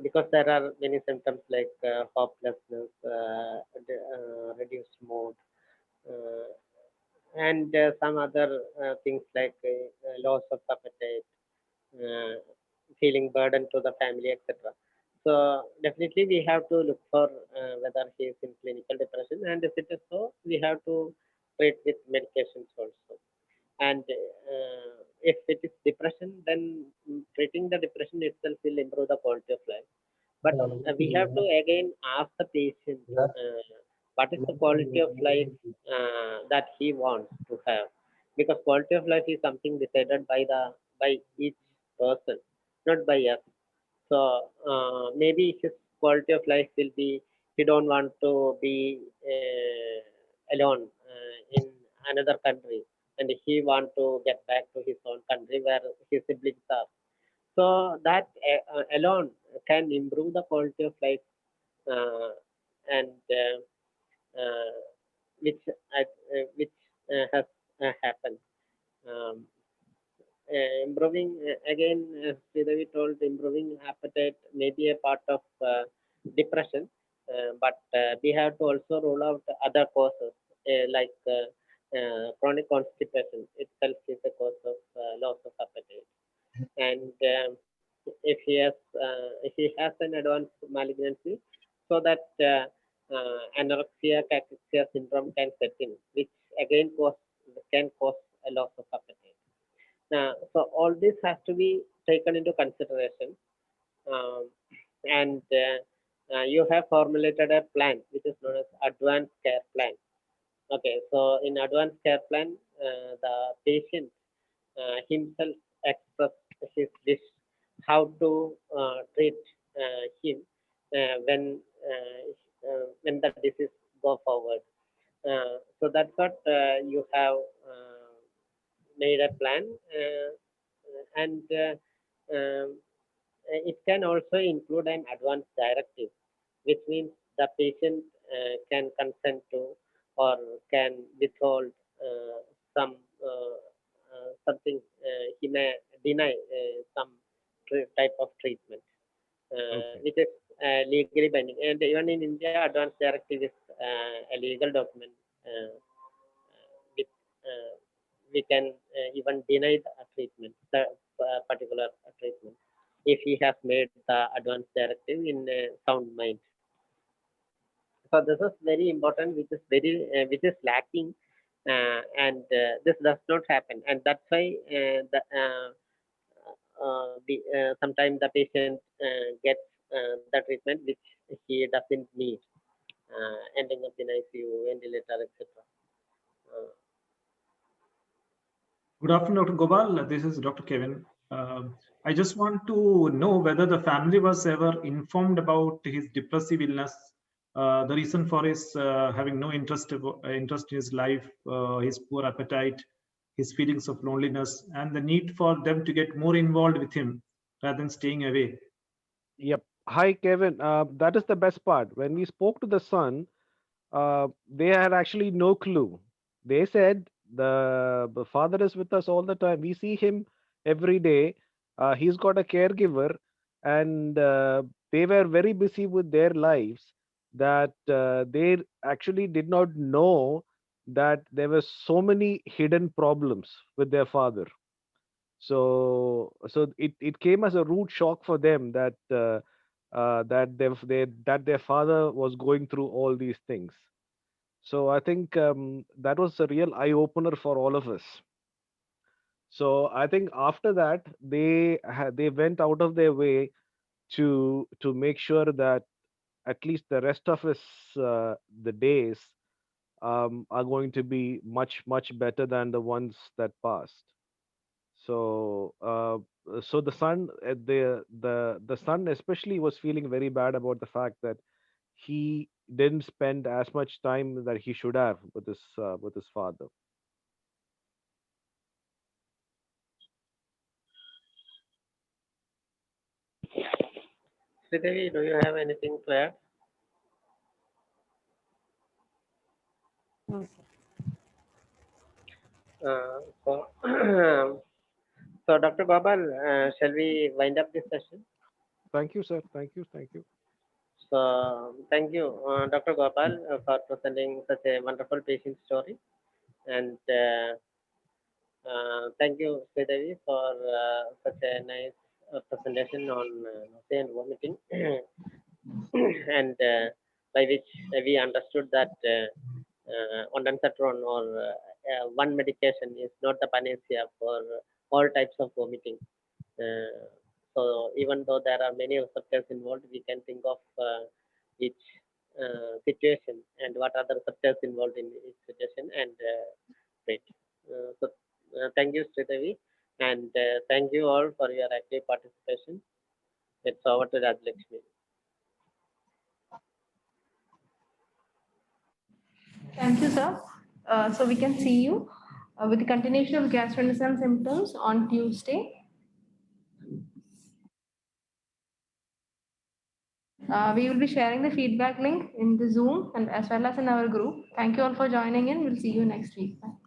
because there are many symptoms like hopelessness, reduced mood, uh, and some other things like loss of appetite, uh, feeling burden to the family, etc. So definitely we have to look for whether he is in clinical depression, and if it is so, we have to treat with medications also. And if it is depression, then treating the depression itself will improve the quality of life. But we have to again ask the patient what is the quality of life that he wants to have, because quality of life is something decided by each person, not by us. So maybe his quality of life will be he don't want to be alone in another country, and he want to get back to his own country where his siblings are. So that alone can improve the quality of life, uh, and uh, which has happened. Um, Improving again, as Sridevi told, improving appetite may be a part of depression, but we have to also rule out other causes like chronic constipation itself is a cause of loss of appetite. And if he has an advanced malignancy, so that anorexia cachexia syndrome can set in, which again can cause a loss of appetite. So all this has to be taken into consideration, um, and you have formulated a plan which is known as advanced care plan. Okay, so in advanced care plan, the patient himself express his wish how to treat him when the disease go forward. So that's what you have made a plan, and it can also include an advance directive, which means the patient can consent to or can withhold some something. He may deny some type of treatment, Okay. which is legally binding. And even in India, advance directive is a legal document. With, we can even deny the treatment, the particular treatment, if he has made the advance directive in sound mind. So this is very important, which is lacking, and this does not happen, and that's why sometimes the patient gets the treatment which he doesn't need, ending up in ICU, ventilator, etc. Good afternoon, Dr. Gopal. This is Dr. Kevin. I just want to know whether the family was ever informed about his depressive illness, the reason for his having no interest in his life, his poor appetite, his feelings of loneliness, and the need for them to get more involved with him rather than staying away. Yep. Hi, Kevin. That is the best part. When we spoke to the son, they had actually no clue. They said the father is with us all the time. We see him every day. He's got a caregiver, and they were very busy with their lives that they actually did not know that there were so many hidden problems with their father. So it came as a rude shock for them that that their father was going through all these things. So I think that was a real eye opener for all of us. So I think after that they went out of their way to make sure that at least the rest of his the days are going to be much better than the ones that passed. So so the son the son especially was feeling very bad about the fact that he didn't spend as much time that he should have with his father. Sridevi, do you have anything to add? So, so Dr. Gopal, shall we wind up this session? Thank you, sir. Thank you. So, thank you, Dr. Gopal, for presenting such a wonderful patient story, and thank you, Sridevi, for such a nice presentation on nausea and vomiting, and by which we understood that ondansetron or one medication is not the panacea for all types of vomiting. So even though there are many receptors involved, we can think of each situation and what are the receptors involved in each situation and rate. So thank you, Sridevi, and thank you all for your active participation. It's over to Rajlakshmi. Thank you, sir. So we can see you with the continuation of gastrointestinal symptoms on Tuesday. We will be sharing the feedback link in the Zoom and as well as in our group. Thank you all for joining in. We'll see you next week. Bye.